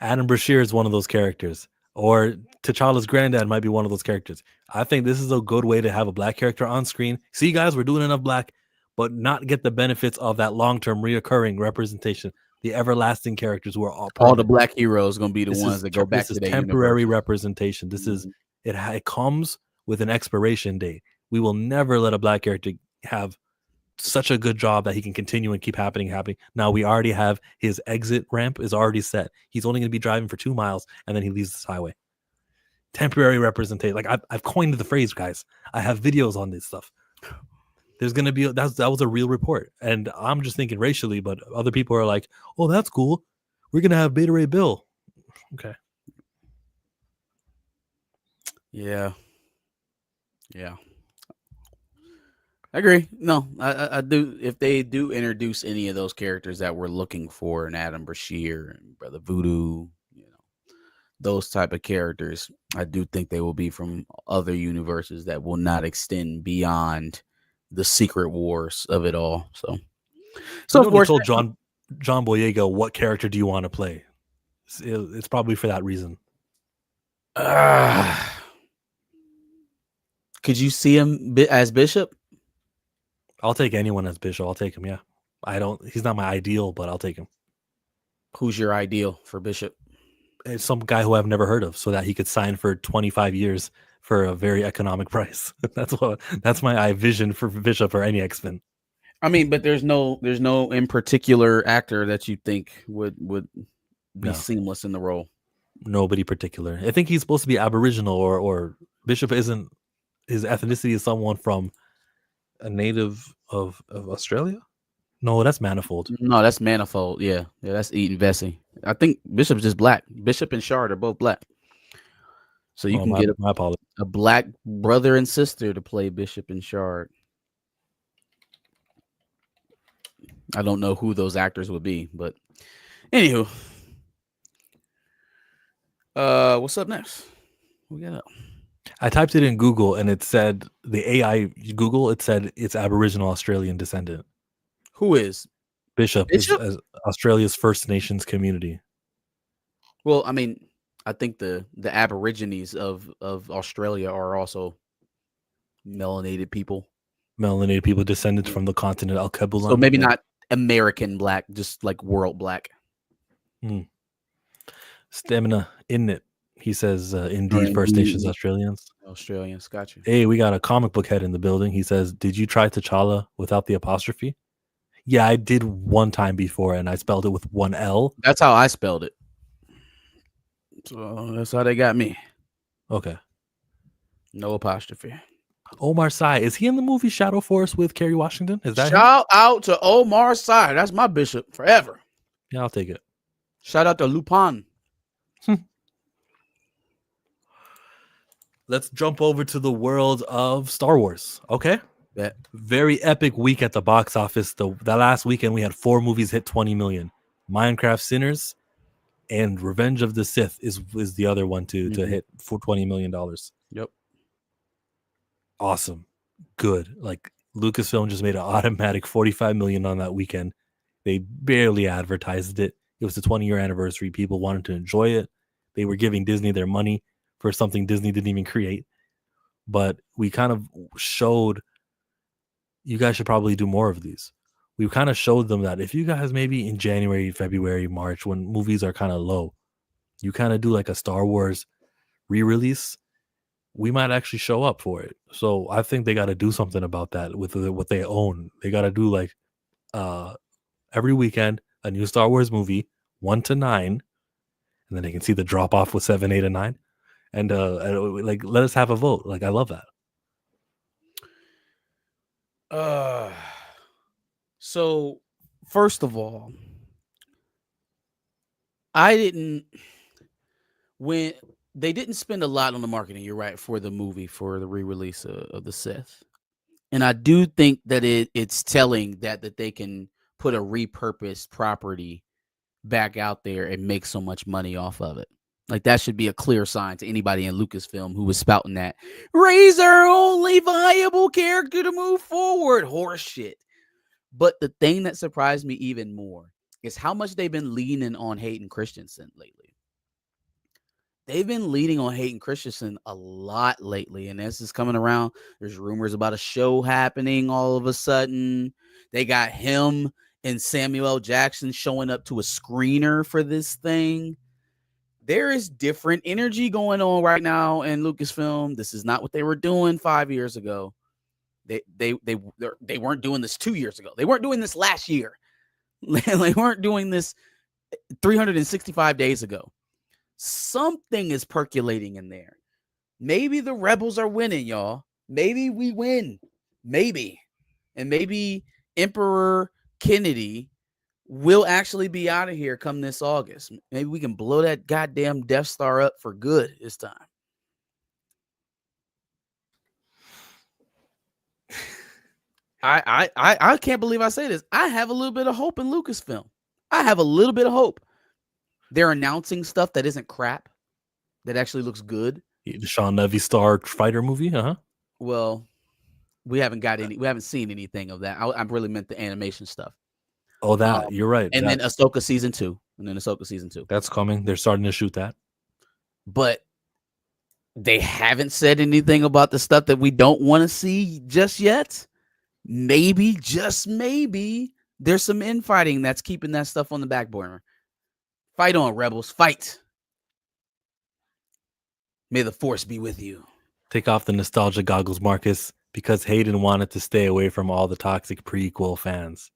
A: Adam Brashear is one of those characters, or T'Challa's granddad might be one of those characters. I think this is a good way to have a black character on screen. See, guys, we're doing enough black, but not get the benefits of that long-term reoccurring representation. The everlasting characters who are all
B: the black heroes going to be the ones that go back to their
A: temporary
B: universe.
A: representation. This is it comes with an expiration date. We will never let a black character have such a good job that he can continue and keep happening. Now we already have his exit ramp is already set. He's only going to be driving for 2 miles and then he leaves this highway. Temporary representation. Like I've coined the phrase, guys. I have videos on this stuff. There's going to be that was a real report, and I'm just thinking racially, but other people are like, "Oh, that's cool. We're going to have Beta Ray Bill." Okay.
B: Yeah. I agree. No, I do. If they do introduce any of those characters that we're looking for, in Adam Brashear and Brother Voodoo, those type of characters, I do think they will be from other universes that will not extend beyond the secret wars of it all. So
A: of course, told John Boyega, what character do you want to play? It's probably for that reason.
B: Could you see him as Bishop?
A: I'll take anyone as Bishop. I'll take him. Yeah, he's not my ideal, but I'll take him.
B: Who's your ideal for Bishop?
A: It's some guy who I've never heard of, so that he could sign for 25 years for a very economic price. That's my vision for Bishop or any X-Men.
B: I mean, but there's no in particular actor that you think would be seamless in the role.
A: Nobody particular. I think he's supposed to be Aboriginal or Bishop isn't. His ethnicity is someone from a native of Australia. No, that's Manifold.
B: No, that's Manifold. Yeah, that's Eaton Vesey. I think Bishop's just black. Bishop and Shard are both black. So you can get a black brother and sister to play Bishop and Shard. I don't know who those actors would be, but anywho. What's up next? We got up.
A: I typed it in Google and it said the AI Google. It said it's Aboriginal Australian descendant.
B: Who is
A: Bishop? Is Australia's First Nations community.
B: Well, I mean, I think the Aborigines of Australia are also melanated people.
A: Melanated people descended from the continent Al-Kebulan.
B: So maybe not American black, just like world black.
A: Stamina in it. He says, indeed, First Nations Australians.
B: Got you.
A: Hey, we got a comic book head in the building. He says, did you try T'Challa without the apostrophe? Yeah, I did one time before, and I spelled it with one L.
B: That's how I spelled it. So that's how they got me.
A: Okay.
B: No apostrophe.
A: Omar Sy. Is he in the movie Shadow Force with Kerry Washington? Is that
B: Shout out to Omar Sy. That's my Bishop forever.
A: Yeah, I'll take it.
B: Shout out to Lupin.
A: Let's jump over to the world of Star Wars. Okay.
B: Yeah.
A: Very epic week at the box office. The last weekend we had 4 movies hit 20 million. Minecraft Sinners and Revenge of the Sith is the other one to hit for $20 million.
B: Yep.
A: Awesome. Good. Like Lucasfilm just made an automatic 45 million on that weekend. They barely advertised it. It was the 20-year anniversary. People wanted to enjoy it. They were giving Disney their money for something Disney didn't even create. But we kind of showed, you guys should probably do more of these. We kind of showed them that if you guys maybe in January, February, March, when movies are kind of low, you kind of do like a Star Wars re-release, we might actually show up for it. So I think they got to do something about that with what they own. They got to do like every weekend a new Star Wars movie, 1 to 9, and then they can see the drop off with 7, 8, and 9. And like let us have a vote. Like I love
B: that. So first of all, when they didn't spend a lot on the marketing, you're right, for the movie, for the re-release of the Sith. And I do think that it's telling that they can put a repurposed property back out there and make so much money off of it. Like that should be a clear sign to anybody in Lucasfilm who was spouting that Rey's our only viable character to move forward. Horse shit. But the thing that surprised me even more is how much they've been leaning on Hayden Christensen lately. They've been leaning on Hayden Christensen a lot lately. And this is coming around. There's rumors about a show happening all of a sudden. They got him and Samuel L. Jackson showing up to a screener for this thing. There is different energy going on right now in Lucasfilm. This is not what they were doing 5 years ago. They weren't doing this 2 years ago. They weren't doing this last year. They weren't doing this 365 days ago. Something is percolating in there. Maybe the rebels are winning, y'all. Maybe we win. Maybe. And maybe Emperor Kennedy will actually be out of here come this August. Maybe we can blow that goddamn Death Star up for good this time. I can't believe I say this. I have a little bit of hope in Lucasfilm. I have a little bit of hope. They're announcing stuff that isn't crap. that actually looks good.
A: The Sean Levy star fighter movie,
B: Well, we haven't seen anything of that. I really meant the animation stuff.
A: Oh, that you're right.
B: And then Ahsoka season 2.
A: That's coming. They're starting to shoot that.
B: But they haven't said anything about the stuff that we don't want to see just yet. Maybe, just maybe, there's some infighting that's keeping that stuff on the back burner. Fight on, rebels. Fight. May the force be with you.
A: Take off the nostalgia goggles, Marcus, because Hayden wanted to stay away from all the toxic prequel fans.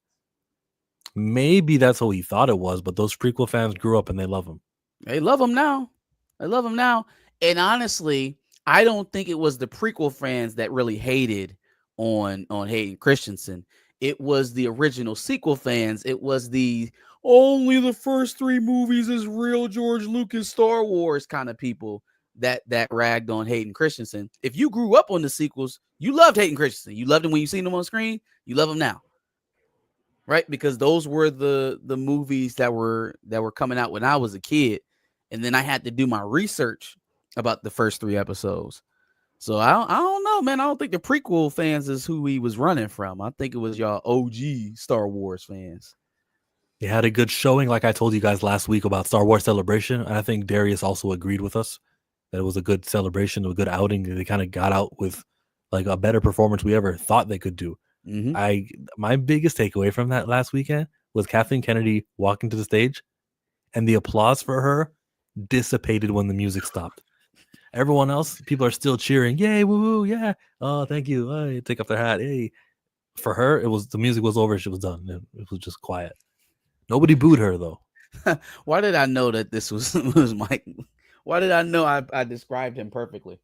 A: Maybe that's what he thought it was, but those prequel fans grew up and they love him.
B: They love him now. And honestly, I don't think it was the prequel fans that really hated on Hayden Christensen. It was the original sequel fans. It was the only the first 3 movies is real George Lucas Star Wars kind of people that ragged on Hayden Christensen. If you grew up on the sequels, you loved Hayden Christensen. You loved him when you seen him on screen. You love him now, right? Because those were the movies that were coming out when I was a kid, and then I had to do my research about the first 3 episodes. So I don't know, man. I don't think the prequel fans is who he was running from. I think it was y'all OG Star Wars fans.
A: They had a good showing, like I told you guys last week about Star Wars Celebration. And I think Darius also agreed with us that it was a good celebration, a good outing. They kind of got out with like a better performance we ever thought they could do. My biggest takeaway from that last weekend was Kathleen Kennedy walking to the stage, and the applause for her dissipated when the music stopped. Everyone else, people are still cheering, yay, woo, yeah. Oh, thank you. Oh, take off their hat. Hey. For her, it was the music was over, she was done. It was just quiet. Nobody booed her though.
B: Why did I know that this was Mike? Why did I know I described him perfectly?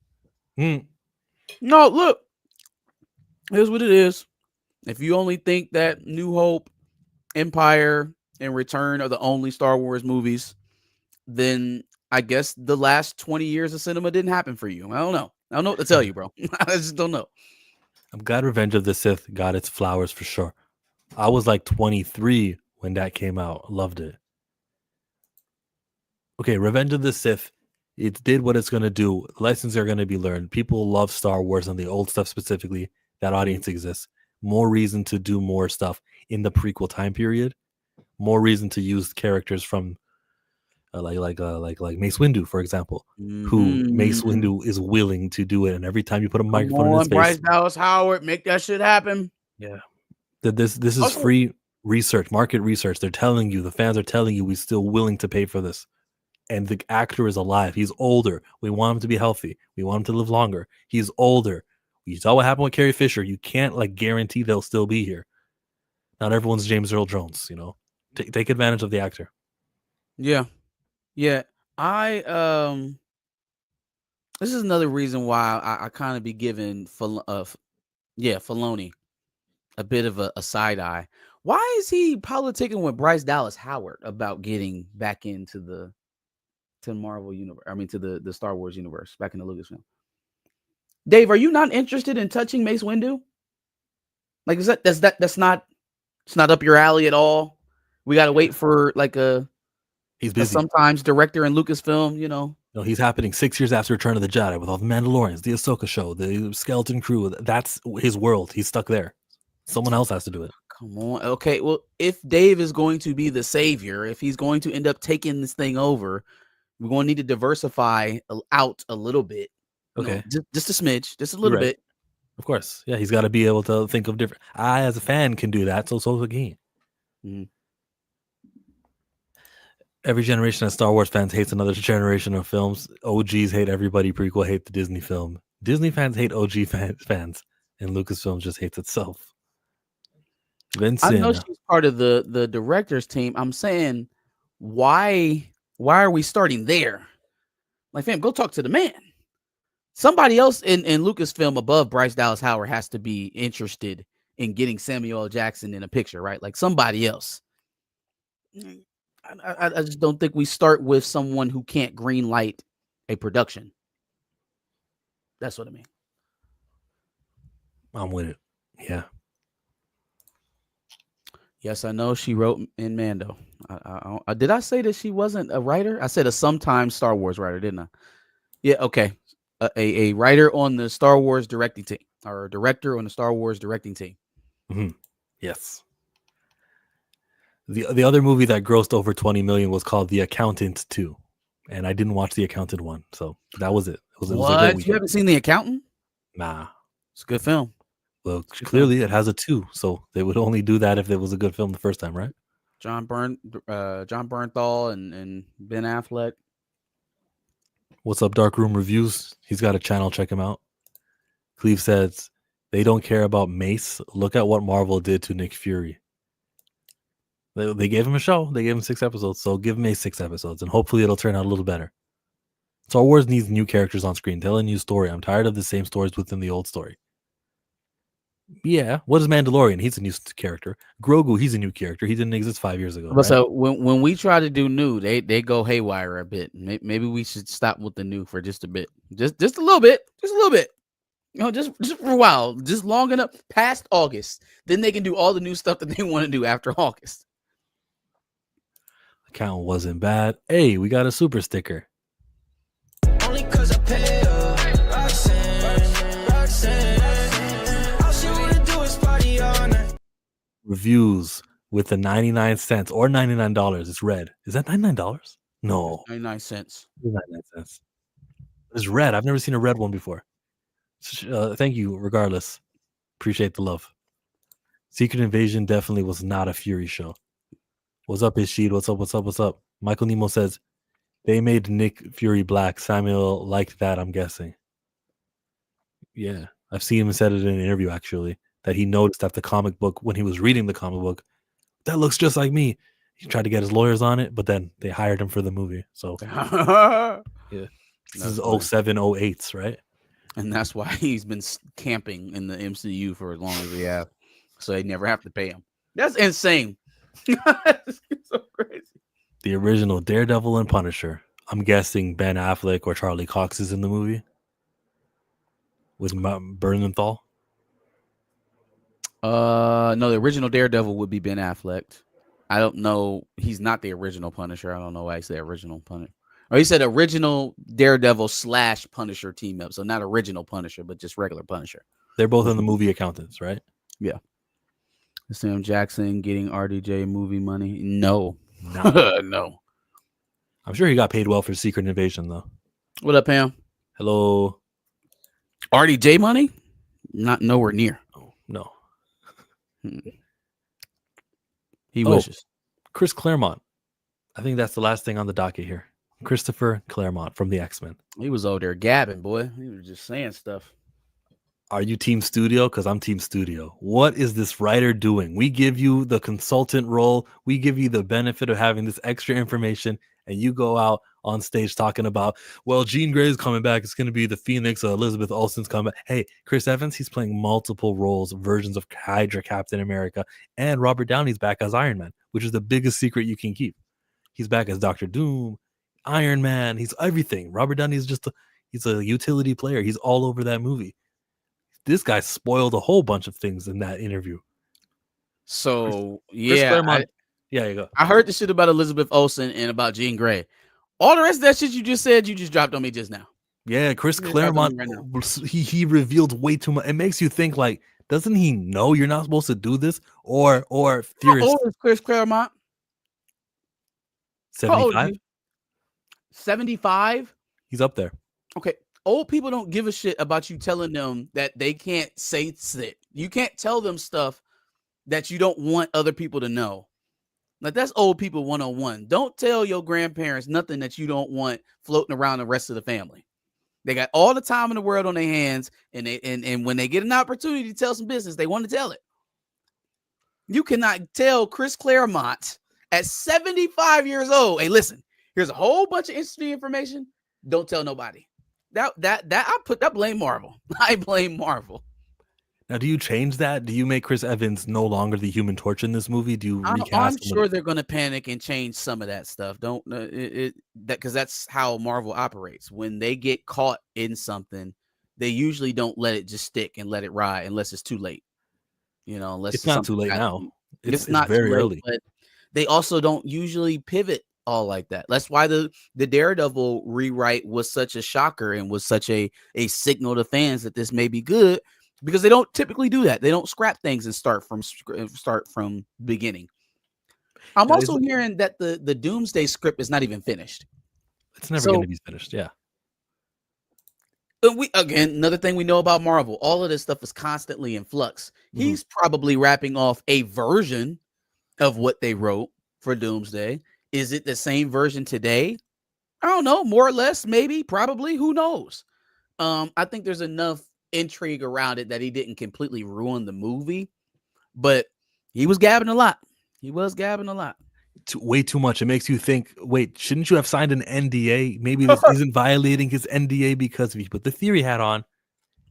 B: No, look. Here's what it is. If you only think that New Hope, Empire, and Return are the only Star Wars movies, then I guess the last 20 years of cinema didn't happen for you. I don't know. I don't know what to tell you, bro. I just don't know.
A: I'm glad Revenge of the Sith got its flowers for sure. I was like 23 when that came out. Loved it. Okay, Revenge of the Sith, it did what it's going to do. Lessons are going to be learned. People love Star Wars and the old stuff specifically. That audience exists. More reason to do more stuff in the prequel time period. More reason to use characters from like Mace Windu, for example, who Mace Windu is willing to do it. And every time you put a microphone in his face,
B: Bryce Dallas Howard, make that shit happen.
A: Yeah, this is free research, market research. They're telling you, the fans are telling you, we're still willing to pay for this. And the actor is alive. He's older. We want him to be healthy. We want him to live longer. He's older. You saw what happened with Carrie Fisher. You can't like guarantee they'll still be here. Not everyone's James Earl Jones, you know. Take advantage of the actor.
B: Yeah. I this is another reason why I kind of be giving Filoni a bit of a side eye. Why is he politicking with Bryce Dallas Howard about getting back into the Marvel universe? I mean, to the Star Wars universe, back in the Lucasfilm. Dave, are you not interested in touching Mace Windu? Like, that's not up your alley at all? We got to wait for like
A: he's busy.
B: Sometimes director in Lucasfilm, you know.
A: No, he's happening 6 years after Return of the Jedi with all the Mandalorians, the Ahsoka show, the Skeleton Crew. That's his world. He's stuck there. Someone else has to do it.
B: Come on. Okay, well, if Dave is going to be the savior, if he's going to end up taking this thing over, we're going to need to diversify out a little bit.
A: Okay.
B: You know, just a smidge, just a little bit.
A: Of course. Yeah, he's got to be able to think of different. I, as a fan, can do that. So can he.
B: Mm-hmm.
A: Every generation of Star Wars fans hates another generation of films. OGs hate everybody. Prequel hate the Disney film. Disney fans hate OG fans. And Lucasfilm just hates itself. Vincent.
B: I know she's part of the director's team. I'm saying, why are we starting there? Like, fam, go talk to the man. Somebody else in Lucasfilm above Bryce Dallas Howard has to be interested in getting Samuel L. Jackson in a picture, right? Like somebody else. I just don't think we start with someone who can't green light a production. That's what I mean.
A: I'm with it. Yeah.
B: Yes, I know she wrote in Mando. Did I say that she wasn't a writer? I said a sometime Star Wars writer, didn't I? Yeah, okay. A writer on the Star Wars directing team, or a director on the Star Wars directing team.
A: Yes. The other movie that grossed over 20 million was called The Accountant 2. And I didn't watch The Accountant 1. So that was it. It was a great
B: What?
A: weekend.
B: You haven't seen The Accountant?
A: Nah.
B: It's a good film.
A: Well, clearly it has a 2. So they would only do that if it was a good film the first time, right?
B: John Bernthal and Ben Affleck.
A: What's up, Darkroom Reviews? He's got a channel. Check him out. Cleve says, they don't care about Mace. Look at what Marvel did to Nick Fury. They gave him a show. They gave him 6 episodes. So give Mace 6 episodes, and hopefully it'll turn out a little better. Star Wars needs new characters on screen. Tell a new story. I'm tired of the same stories within the old story. Yeah. What is Mandalorian? He's a new character. Grogu, he's a new character. He didn't exist 5 years ago.
B: But
A: Right?
B: so when we try to do new, they go haywire a bit. Maybe we should stop with the new for just a bit. Just a little bit. Just a little bit. You know, just for a while. Just long enough past August. Then they can do all the new stuff that they want to do after August.
A: Account wasn't bad. Hey, we got a super sticker.
C: Only cause I pay her. Roxanne. All she wanna do is party all night.
A: Reviews with the 99 cents or $99. It's red. Is that $99? No.
B: 99 cents.
A: 99 cents. It's red. I've never seen a red one before. Thank you, regardless. Appreciate the love. Secret Invasion definitely was not a Fury show. What's up, Ishid? What's up? What's up? What's up? Michael Nemo says, they made Nick Fury black. Samuel liked that, I'm guessing. Yeah. I've seen him said it in an interview, actually, that he noticed that the comic book, when he was reading the comic book, that looks just like me. He tried to get his lawyers on it, but then they hired him for the movie. So, yeah. This is 07, 08s, right?
B: And that's why he's been camping in the MCU for as long as he have. So they never have to pay him. That's insane. It's so crazy.
A: The original Daredevil and Punisher. I'm guessing Ben Affleck or Charlie Cox is in the movie with Bernthal.
B: No, the original Daredevil would be Ben Affleck. I don't know. He's not the original Punisher. I don't know why I say original Punisher. Or he said original Daredevil / Punisher team up. So not original Punisher, but just regular Punisher.
A: They're both in the movie Accountants, right?
B: Yeah. Sam Jackson getting RDJ movie money? No. No.
A: I'm sure he got paid well for Secret Invasion, though.
B: What up, Pam?
A: Hello.
B: RDJ money? Not nowhere near.
A: Oh, no.
B: He wishes.
A: Chris Claremont. I think that's the last thing on the docket here. Christopher Claremont from the X-Men.
B: He was over there gabbing, boy. He was just saying stuff.
A: Are you Team Studio? Because I'm Team Studio. What is this writer doing? We give you the consultant role. We give you the benefit of having this extra information, and you go out on stage talking about, well, Jean Grey's coming back. It's going to be the Phoenix. Elizabeth Olsen's coming back. Hey, Chris Evans, he's playing multiple roles, versions of Hydra, Captain America, and Robert Downey's back as Iron Man, which is the biggest secret you can keep. He's back as Dr. Doom, Iron Man. He's everything. Robert Downey is he's a utility player. He's all over that movie. This guy spoiled a whole bunch of things in that interview.
B: So,
A: Chris Claremont, yeah, you go.
B: I heard the shit about Elizabeth Olsen and about Jean Grey. All the rest of that shit you just said, you just dropped on me just now.
A: Yeah, Chris Claremont, he revealed way too much. It makes you think, like, doesn't he know you're not supposed to do this? Or
B: How old is Chris Claremont?
A: 75?
B: 75?
A: He's up there.
B: Okay. Old people don't give a shit about you telling them that they can't say shit. You can't tell them stuff that you don't want other people to know. Like, that's old people 101. Don't tell your grandparents nothing that you don't want floating around the rest of the family. They got all the time in the world on their hands, and when they get an opportunity to tell some business, they want to tell it. You cannot tell Chris Claremont at 75 years old, hey, listen, here's a whole bunch of interesting information. Don't tell nobody. I blame Marvel. I blame Marvel.
A: Now, do you change that? Do you make Chris Evans no longer the Human Torch in this movie? Do you recast him?
B: I'm sure they're going to panic and change some of that stuff. Don't because that's how Marvel operates. When they get caught in something, they usually don't let it just stick and let it ride unless it's too late. You know, unless
A: it's not too late now.
B: It's not
A: very
B: too late,
A: early.
B: but they also don't usually pivot all like that. That's why the Daredevil rewrite was such a shocker and was such a signal to fans that this may be good, because they don't typically do that. They don't scrap things and start from beginning. I'm also hearing that the Doomsday script is not even finished.
A: It's never going to be finished. Yeah.
B: Again, another thing we know about Marvel, all of this stuff is constantly in flux. Mm-hmm. He's probably wrapping off a version of what they wrote for Doomsday. Is it the same version today? I don't know, more or less, maybe, probably, who knows? I think there's enough intrigue around it that he didn't completely ruin the movie, but he was gabbing a lot.
A: Way too much. It makes you think, wait, shouldn't you have signed an NDA? Maybe this isn't violating his NDA, because if you put the theory hat on,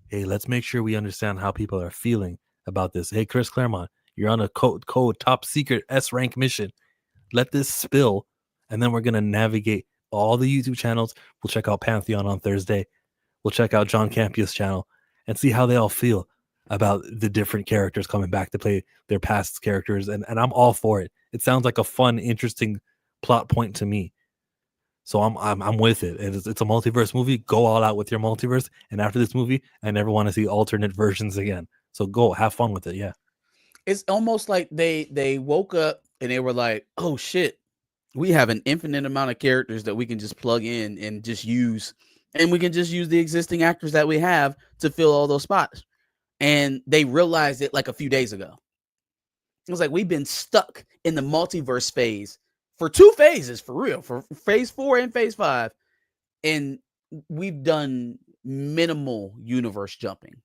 A: hey, let's make sure we understand how people are feeling about this. Hey, Chris Claremont, you're on a code top secret S rank mission. Let this spill, and then we're going to navigate all the YouTube channels. We'll check out Pantheon on Thursday. We'll check out John Campio's channel and see how they all feel about the different characters coming back to play their past characters. And I'm all for it. It sounds like a fun, interesting plot point to me. So I'm with it. It's a multiverse movie. Go all out with your multiverse. And after this movie, I never want to see alternate versions again. So go have fun with it. Yeah.
B: It's almost like they woke up and they were like, oh shit, we have an infinite amount of characters that we can just plug in and just use. And we can just use the existing actors that we have to fill all those spots. And they realized it like a few days ago. It was like, we've been stuck in the multiverse phase for 2 phases, for real, for phase 4 and phase 5. And we've done minimal universe jumping,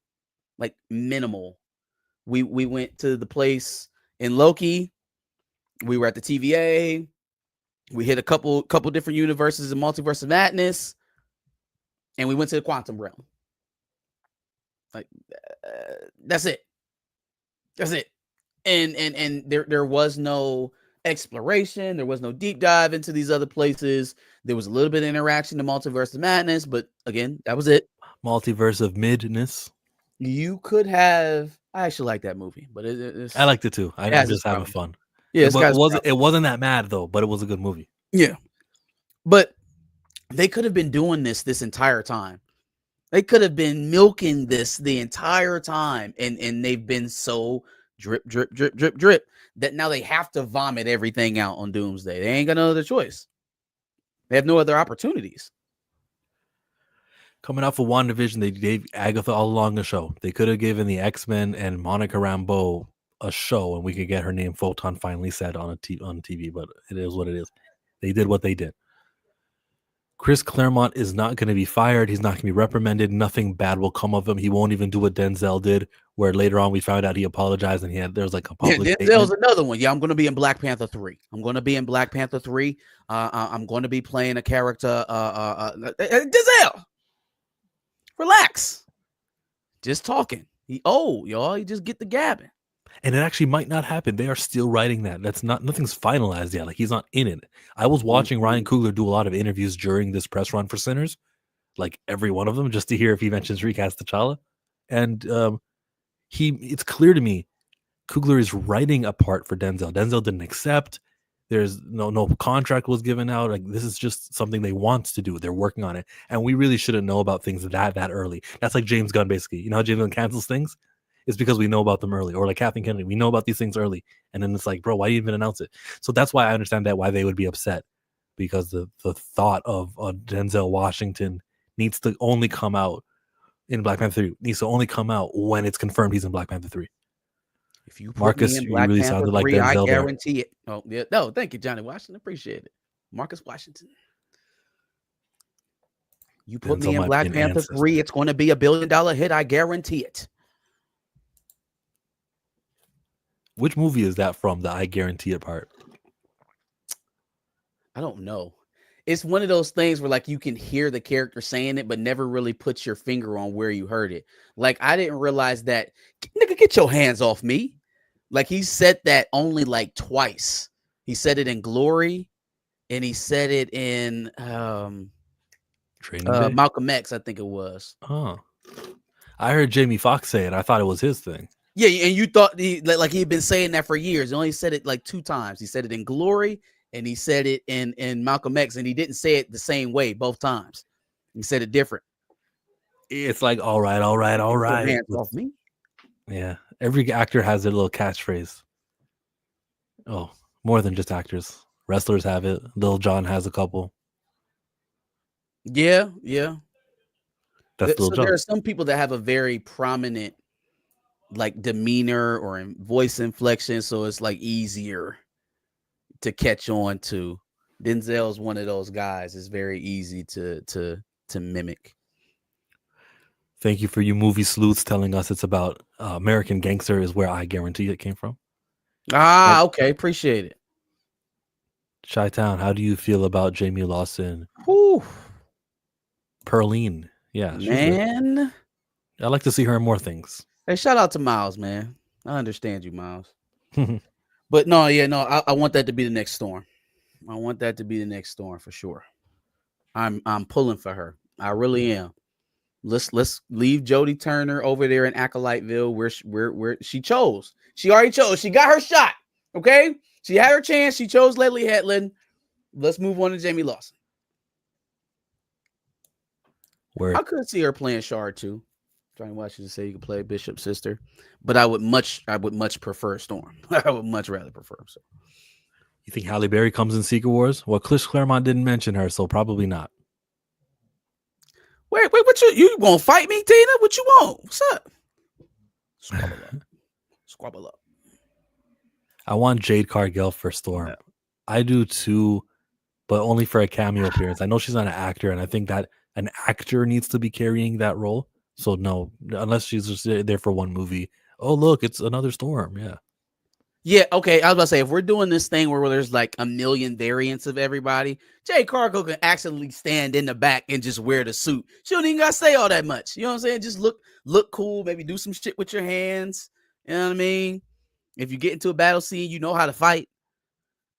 B: like minimal. We went to the place in Loki. We were at the TVA. We hit a couple different universes in Multiverse of Madness. And we went to the quantum realm. Like, that's it. And there was no exploration. There was no deep dive into these other places. There was a little bit of interaction in Multiverse of Madness, but again, that was it.
A: Multiverse of Midness.
B: You could have. I actually like that movie, but
A: I liked it too. I'm just having fun.
B: Yeah,
A: it wasn't that mad though, but it was a good movie.
B: Yeah, but they could have been doing this entire time. They could have been milking this the entire time, and they've been so drip that now they have to vomit everything out on Doomsday. They ain't got no other choice. They have no other opportunities.
A: Coming out for WandaVision, they gave Agatha all along a show. They could have given the X-Men and Monica Rambeau a show, and we could get her name Photon finally said on TV, but it is what it is. They did what they did. Chris Claremont is not going to be fired. He's not going to be reprimanded. Nothing bad will come of him. He won't even do what Denzel did, where later on we found out he apologized and there was like a public
B: Denzel's another one. Yeah, I'm going to be in Black Panther 3. I'm going to be playing a character. Denzel, relax. Just talking. Y'all. You just get the gabbing.
A: And it actually might not happen. They are still writing that. Nothing's finalized yet. Like, he's not in it. I was watching Ryan Coogler do a lot of interviews during this press run for Sinners, like every one of them, just to hear if he mentions RecastTChalla. And it's clear to me Coogler is writing a part for Denzel. Denzel didn't accept. There's no contract was given out. Like, this is just something they want to do. They're working on it. And we really shouldn't know about things that early. That's like James Gunn, basically. You know how James Gunn cancels things? It's because we know about them early. Or like Kathleen Kennedy, we know about these things early. And then it's like, bro, why do you even announce it? So that's why I understand why they would be upset. Because the thought of Denzel Washington needs to only come out in Black Panther 3. Needs to only come out when it's confirmed he's in Black Panther 3.
B: If you
A: Marcus, you really sounded like Denzel.
B: I guarantee it. Oh, yeah. No, thank you, Johnny Washington. Appreciate it. Marcus Washington. You put me in Black Panther 3, it's going to be $1 billion hit. I guarantee it.
A: Which movie is that from, the I guarantee it part?
B: I don't know. It's one of those things where like you can hear the character saying it, but never really puts your finger on where you heard it. Like, I didn't realize that. Nigga, get your hands off me. Like, he said that only like twice. He said it in Glory, and he said it in Malcolm X, I think it was.
A: Oh, I heard Jamie Foxx say it. I thought it was his thing.
B: Yeah, and you thought he'd been saying that for years. He only said it like 2 times. He said it in Glory and he said it in Malcolm X, and he didn't say it the same way both times. He said it different.
A: It's like, all right, all right, all right.
B: Hands off me.
A: Yeah. Every actor has their little catchphrase. Oh, more than just actors. Wrestlers have it. Lil Jon has a couple.
B: Yeah.
A: That's Lil Jon.
B: There are some people that have a very prominent like demeanor or voice inflection, so it's like easier to catch on to. Denzel's one of those guys. It's very easy to mimic.
A: Thank you for you movie sleuths telling us it's about American Gangster is where I guarantee it came from.
B: Okay. Appreciate it.
A: Chi-Town, how do you feel about Jamie Lawson?
B: Whew.
A: Pearline. Yeah.
B: Man.
A: I'd like to see her in more things.
B: Hey, shout out to Miles, man. I understand you, Miles. But I want that to be the next storm. I want that to be the next storm for sure. I'm pulling for her. I really am. Let's leave Jodie Turner over there in Acolyteville where she chose. She already chose. She got her shot. Okay, she had her chance. She chose Leslie Hetland. Let's move on to Jamie Lawson.
A: Word.
B: I could see her playing Shard too. Trying to watch you to say you could play Bishop's sister, but I would much prefer Storm. I would much rather prefer. So,
A: you think Halle Berry comes in Secret Wars? Well, Claremount didn't mention her, so probably not.
B: Wait, what you gonna fight me, Tina? What you want? What's up? Squabble up.
A: I want Jade Cargill for Storm. Yeah. I do too, but only for a cameo appearance. I know she's not an actor, and I think that an actor needs to be carrying that role. So no, unless she's just there for one movie. Oh, look, it's another Storm. Yeah.
B: Yeah, okay. I was about to say, if we're doing this thing where there's like a million variants of everybody, Jade Cargill can actually stand in the back and just wear the suit. She don't even gotta say all that much. You know what I'm saying? Just look cool, maybe do some shit with your hands. You know what I mean? If you get into a battle scene, you know how to fight.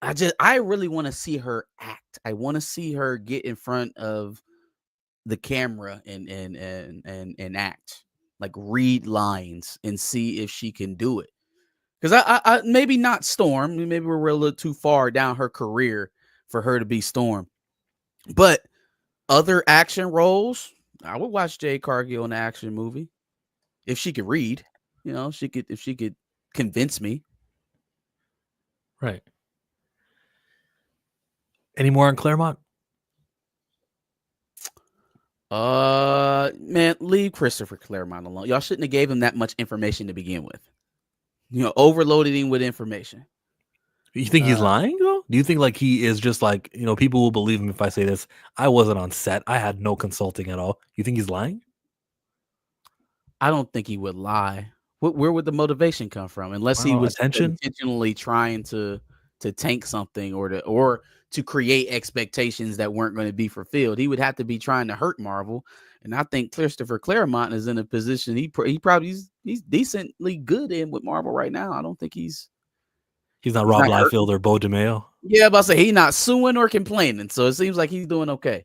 B: I really want to see her act. I want to see her get in front of the camera and act, like read lines and see if she can do it. Because I maybe not Storm. Maybe we're a little too far down her career for her to be Storm. But other action roles, I would watch Jade Cargill in an action movie if she could read. You know, if she could convince me.
A: Right. Any more on Claremont?
B: Man, leave Christopher Claremont alone. Y'all shouldn't have gave him that much information to begin with. You know, overloaded him with information.
A: You think he's lying though? Do you think like he is just like, you know, people will believe him if I say this? I wasn't on set. I had no consulting at all. You think he's lying?
B: I don't think he would lie. Where would the motivation come from? Unless he was intentionally trying to tank something or to create expectations that weren't going to be fulfilled. He would have to be trying to hurt Marvel. And I think Christopher Claremont is in a position he's decently good in with Marvel right now. I don't think he's
A: not Rob Liefeld or Bo DeMeo.
B: Yeah, but I say he's not suing or complaining, so it seems like he's doing okay.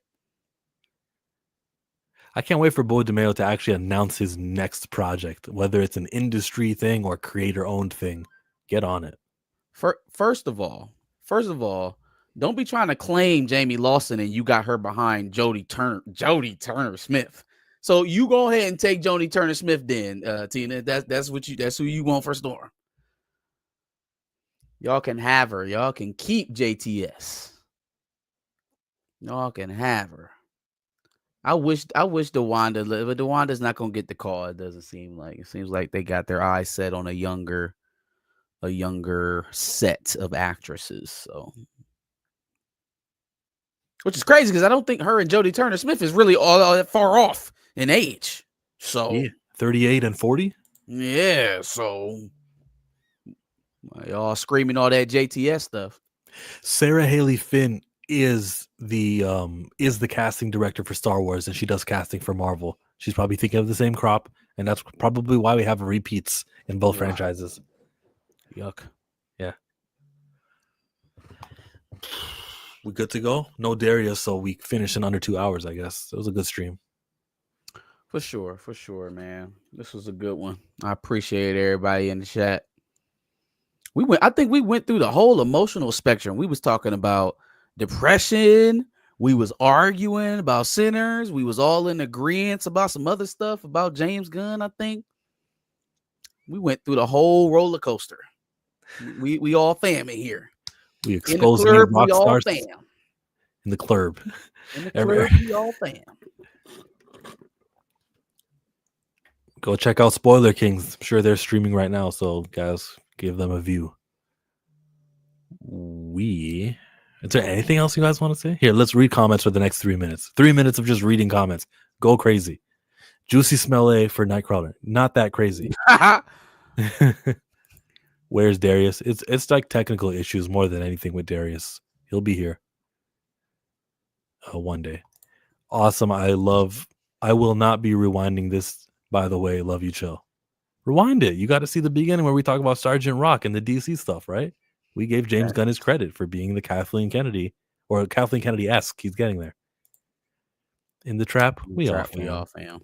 A: I can't wait for Bo DeMeo to actually announce his next project, whether it's an industry thing or creator-owned thing. Get on it.
B: First of all, don't be trying to claim Jamie Lawson and you got her behind Jodie Turner Smith. So you go ahead and take Jodie Turner Smith then, Tina. That's who you want for Storm. Y'all can have her. Y'all can keep JTS. Y'all can have her. I wish DeWanda, but DeWanda's not gonna get the call. It doesn't seem like. It seems like they got their eyes set on a younger set of actresses. So, which is crazy because I don't think her and Jodie Turner Smith is really all that far off in age. So
A: yeah, 38 and 40.
B: Yeah. So y'all screaming all that JTS stuff.
A: Sarah Haley Finn is the casting director for Star Wars, and she does casting for Marvel. She's probably thinking of the same crop, and that's probably why we have repeats in both franchises.
B: Yuck.
A: Yeah. We good to go? No Darius, so we finish in under 2 hours, I guess. It was a good stream.
B: For sure, man. This was a good one. I appreciate everybody in the chat. I think we went through the whole emotional spectrum. We was talking about depression. We was arguing about sinners. We was all in agreement about some other stuff about James Gunn. I think we went through the whole roller coaster. We all fam in here.
A: We
B: In the
A: exposed
B: club,
A: rock
B: we all
A: stars
B: fam.
A: in the club.
B: In the club, we all fam.
A: Go check out Spoiler Kings. I'm sure they're streaming right now, so guys, give them a view. Is there anything else you guys want to say? Here, let's read comments for the next 3 minutes. 3 minutes of just reading comments. Go crazy. Juicy Smell A for Nightcrawler. Not that crazy. Where's Darius? It's like technical issues more than anything with Darius. He'll be here one day. Awesome. I will not be rewinding this, by the way. Love you, chill. Rewind it. You got to see the beginning where we talk about Sergeant Rock and the DC stuff, right? We gave James Gunn his credit for being the Kathleen Kennedy, or Kathleen Kennedy-esque. He's getting there. In the trap, we all fam.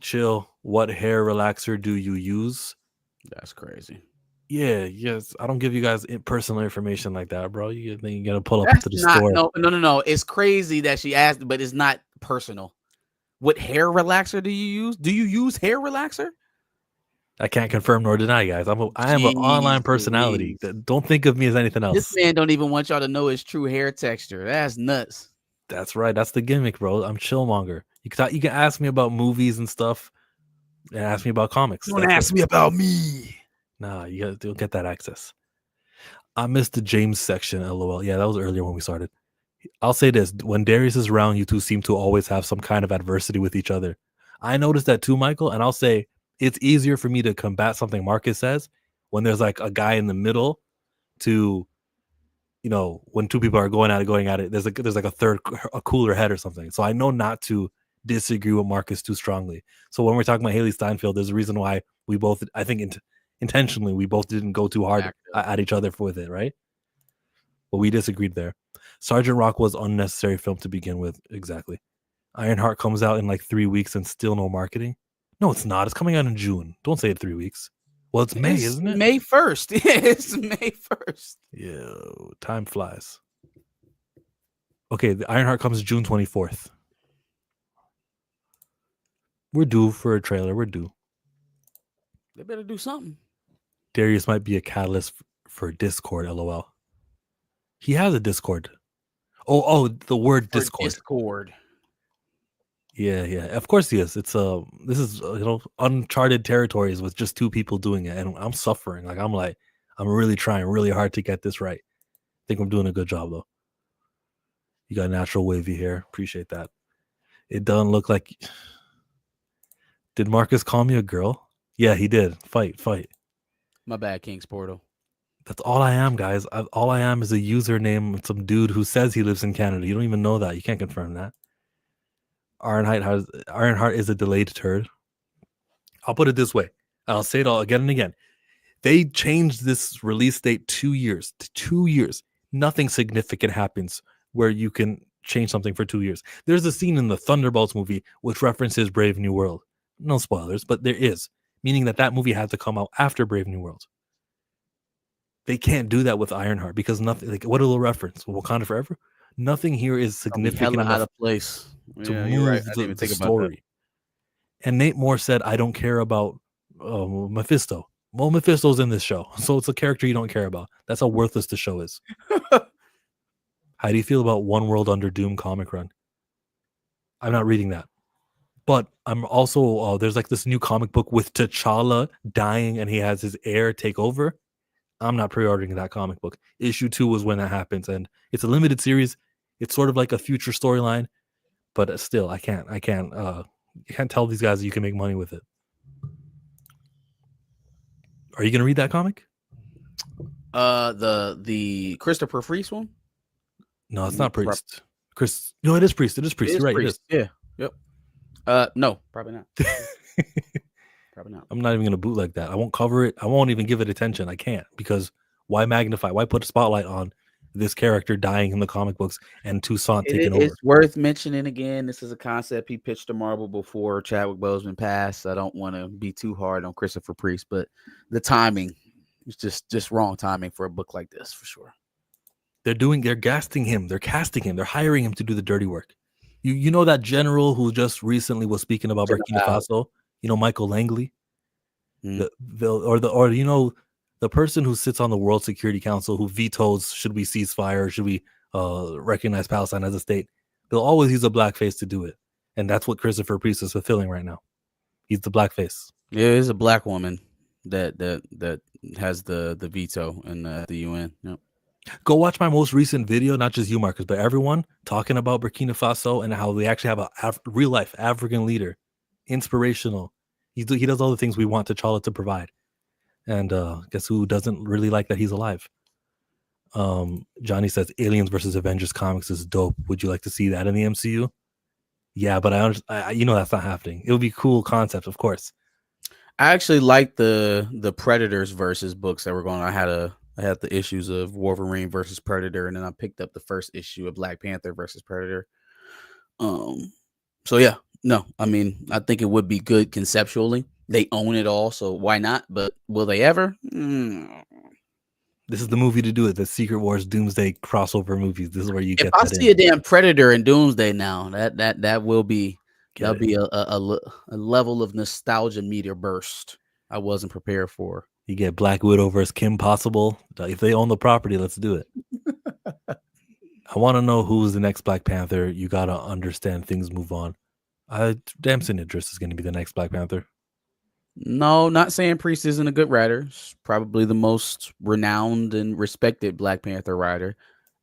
A: Chill. What hair relaxer do you use?
B: That's crazy.
A: Yeah, yes. I don't give you guys personal information like that, bro. You gotta pull up to the store.
B: No. It's crazy that she asked, but it's not personal. What hair relaxer do you use? Do you use hair relaxer?
A: I can't confirm nor deny, guys. I am an online personality. Don't think of me as anything else.
B: This man don't even want y'all to know his true hair texture. That's nuts.
A: That's right. That's the gimmick, bro. I'm chillmonger. You can ask me about movies and stuff, and ask me about comics.
B: Don't ask me about me.
A: Nah, you'll get that access. I missed the James section, lol. Yeah, that was earlier when we started. I'll say this. When Darius is around, you two seem to always have some kind of adversity with each other. I noticed that too, Michael, and I'll say it's easier for me to combat something Marcus says when there's like a guy in the middle to, when two people are going at it, there's like a cooler head or something. So I know not to disagree with Marcus too strongly. So when we're talking about Haley Steinfeld, there's a reason why we both, I think intentionally, we both didn't go too hard at each other with it, right? But we disagreed there. Sergeant Rock was unnecessary film to begin with. Exactly. Ironheart comes out in like 3 weeks and still no marketing. No, it's not. It's coming out in June. Don't say it 3 weeks. Well, it's May, isn't it?
B: May 1st. It's May 1st.
A: Yeah, time flies. Okay, the Ironheart comes June 24th. We're due for a trailer. We're due.
B: They better do something.
A: Darius might be a catalyst for Discord, lol. He has a Discord. Oh, the word Discord. Yeah. Of course he is. This is uncharted territories with just two people doing it, and I'm suffering. I'm really trying really hard to get this right. I think I'm doing a good job though. You got natural wavy hair. Appreciate that. It doesn't look like. Did Marcus call me a girl? Yeah, he did. Fight.
B: My bad, King's Portal.
A: That's all I am, guys. All I am is a username of some dude who says he lives in Canada. You don't even know that. You can't confirm that. Ironheart is a delayed turd. I'll put it this way. I'll say it all again and again. They changed this release date 2 years. 2 years. Nothing significant happens where you can change something for 2 years. There's a scene in the Thunderbolts movie which references Brave New World. No spoilers, but there is. Meaning that movie had to come out after Brave New World. They can't do that with Ironheart because nothing. Like, what will reference? Wakanda Forever? Nothing here is significant enough
B: out of place
A: to move the story. And Nate Moore said, "I don't care about Mephisto." Well, Mephisto's in this show, so it's a character you don't care about. That's how worthless the show is. How do you feel about One World Under Doom comic run? I'm not reading that. But I'm also, there's like this new comic book with T'Challa dying and he has his heir take over. I'm not pre-ordering that comic book. Issue 2 was when that happens. And it's a limited series. It's sort of like a future storyline. But still, I can't tell these guys that you can make money with it. Are you going to read that comic?
B: The Christopher Priest one?
A: No, it's not Priest. No, it is Priest. It is Priest. You're right.
B: Priest. It is. Yeah. Yep. No, probably not. Probably not.
A: I'm not even going to boot like that. I won't cover it. I won't even give it attention. I can't, because why magnify? Why put a spotlight on this character dying in the comic books and Toussaint taking over.
B: It's worth mentioning again. This is a concept he pitched to Marvel before Chadwick Boseman passed. I don't want to be too hard on Christopher Priest, but the timing is just wrong timing for a book like this for sure.
A: They're casting him, they're hiring him to do the dirty work. You know that general who just recently was speaking about Burkina Faso, Michael Langley, the person who sits on the World Security Council who vetoes should we cease fire, should we recognize Palestine as a state. They'll always use a blackface to do it, and that's what Christopher Priest is fulfilling right now. He's the blackface.
B: Yeah, it's a black woman that has the veto in the UN. Yep.
A: Go watch my most recent video, not just you, Marcus, but everyone talking about Burkina Faso and how they actually have a real life African leader, inspirational. He does all the things we want T'Challa to provide. And guess who doesn't really like that he's alive? Johnny says Aliens versus Avengers comics is dope. Would you like to see that in the MCU? Yeah, but I that's not happening. It would be cool concept, of course.
B: I actually like the Predators versus books that were going on. I had the issues of Wolverine versus Predator, and then I picked up the first issue of Black Panther versus Predator. So yeah, no, I mean, I think it would be good conceptually. They own it all, so why not? But will they ever?
A: This is the movie to do it. The Secret Wars Doomsday crossover movies. This is where you get.
B: If I see a damn Predator in Doomsday now, that will be a level of nostalgia meter burst I wasn't prepared for.
A: You get Black Widow versus Kim Possible. If they own the property, let's do it. I want to know who's the next Black Panther. You got to understand things move on. Damson Idris is going to be the next Black Panther.
B: No, not saying Priest isn't a good writer. He's probably the most renowned and respected Black Panther writer.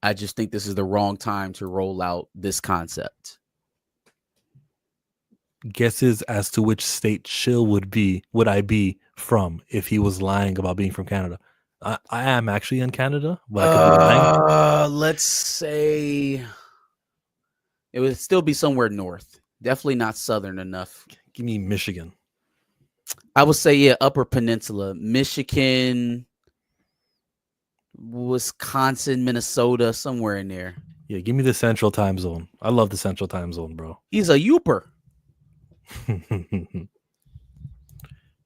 B: I just think this is the wrong time to roll out this concept.
A: Guesses as to which state Chill would I be from if he was lying about being from Canada? I am actually in Canada, but I could be lying.
B: Let's say it would still be somewhere north. Definitely not southern enough.
A: Give me Michigan.
B: I would say Upper Peninsula, Michigan, Wisconsin, Minnesota, somewhere in there.
A: Yeah, give me the Central Time Zone. I love the Central Time Zone, bro.
B: He's a Youper.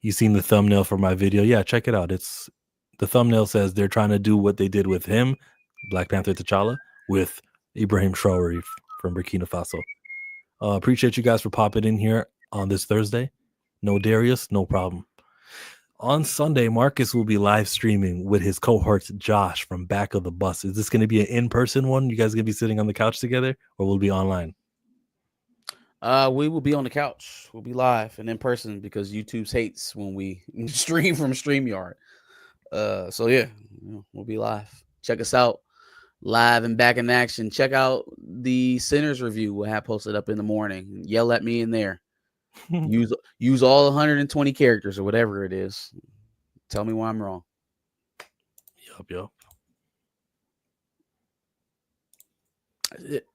A: You seen the thumbnail for my video? Yeah, check it out. The thumbnail says they're trying to do what they did with him, Black Panther T'Challa, with Ibrahim Traoré from Burkina Faso. Appreciate you guys for popping in here on this Thursday. No Darius, no problem. On Sunday, Marcus will be live streaming with his cohort Josh from Back of the Bus. Is this going to be an in-person one? You guys going to be sitting on the couch together, or will it be online?
B: We will be on the couch. We'll be live and in person because YouTube hates when we stream from StreamYard. So yeah, we'll be live. Check us out live and back in action. Check out the Sinners review we'll have posted up in the morning. Yell at me in there. Use all 120 characters or whatever it is. Tell me why I'm wrong.
A: Yup.
B: That's it.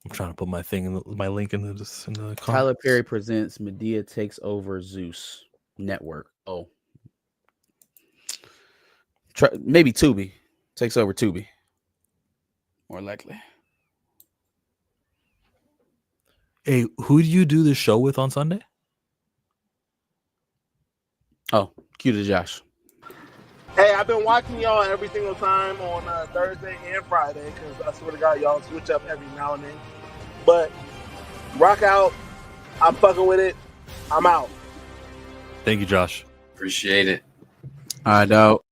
A: I'm trying to put my link in the
B: Tyler Perry presents Medea Takes Over Zeus Network. Oh, maybe Tubi takes over Tubi. More likely.
A: Hey, who do you do the show with on Sunday?
B: Oh, cue to Josh.
I: Hey, I've been watching y'all every single time on Thursday and Friday because I swear to God, y'all switch up every now and then. But rock out. I'm fucking with it. I'm out.
A: Thank you, Josh.
J: Appreciate it.
B: I know.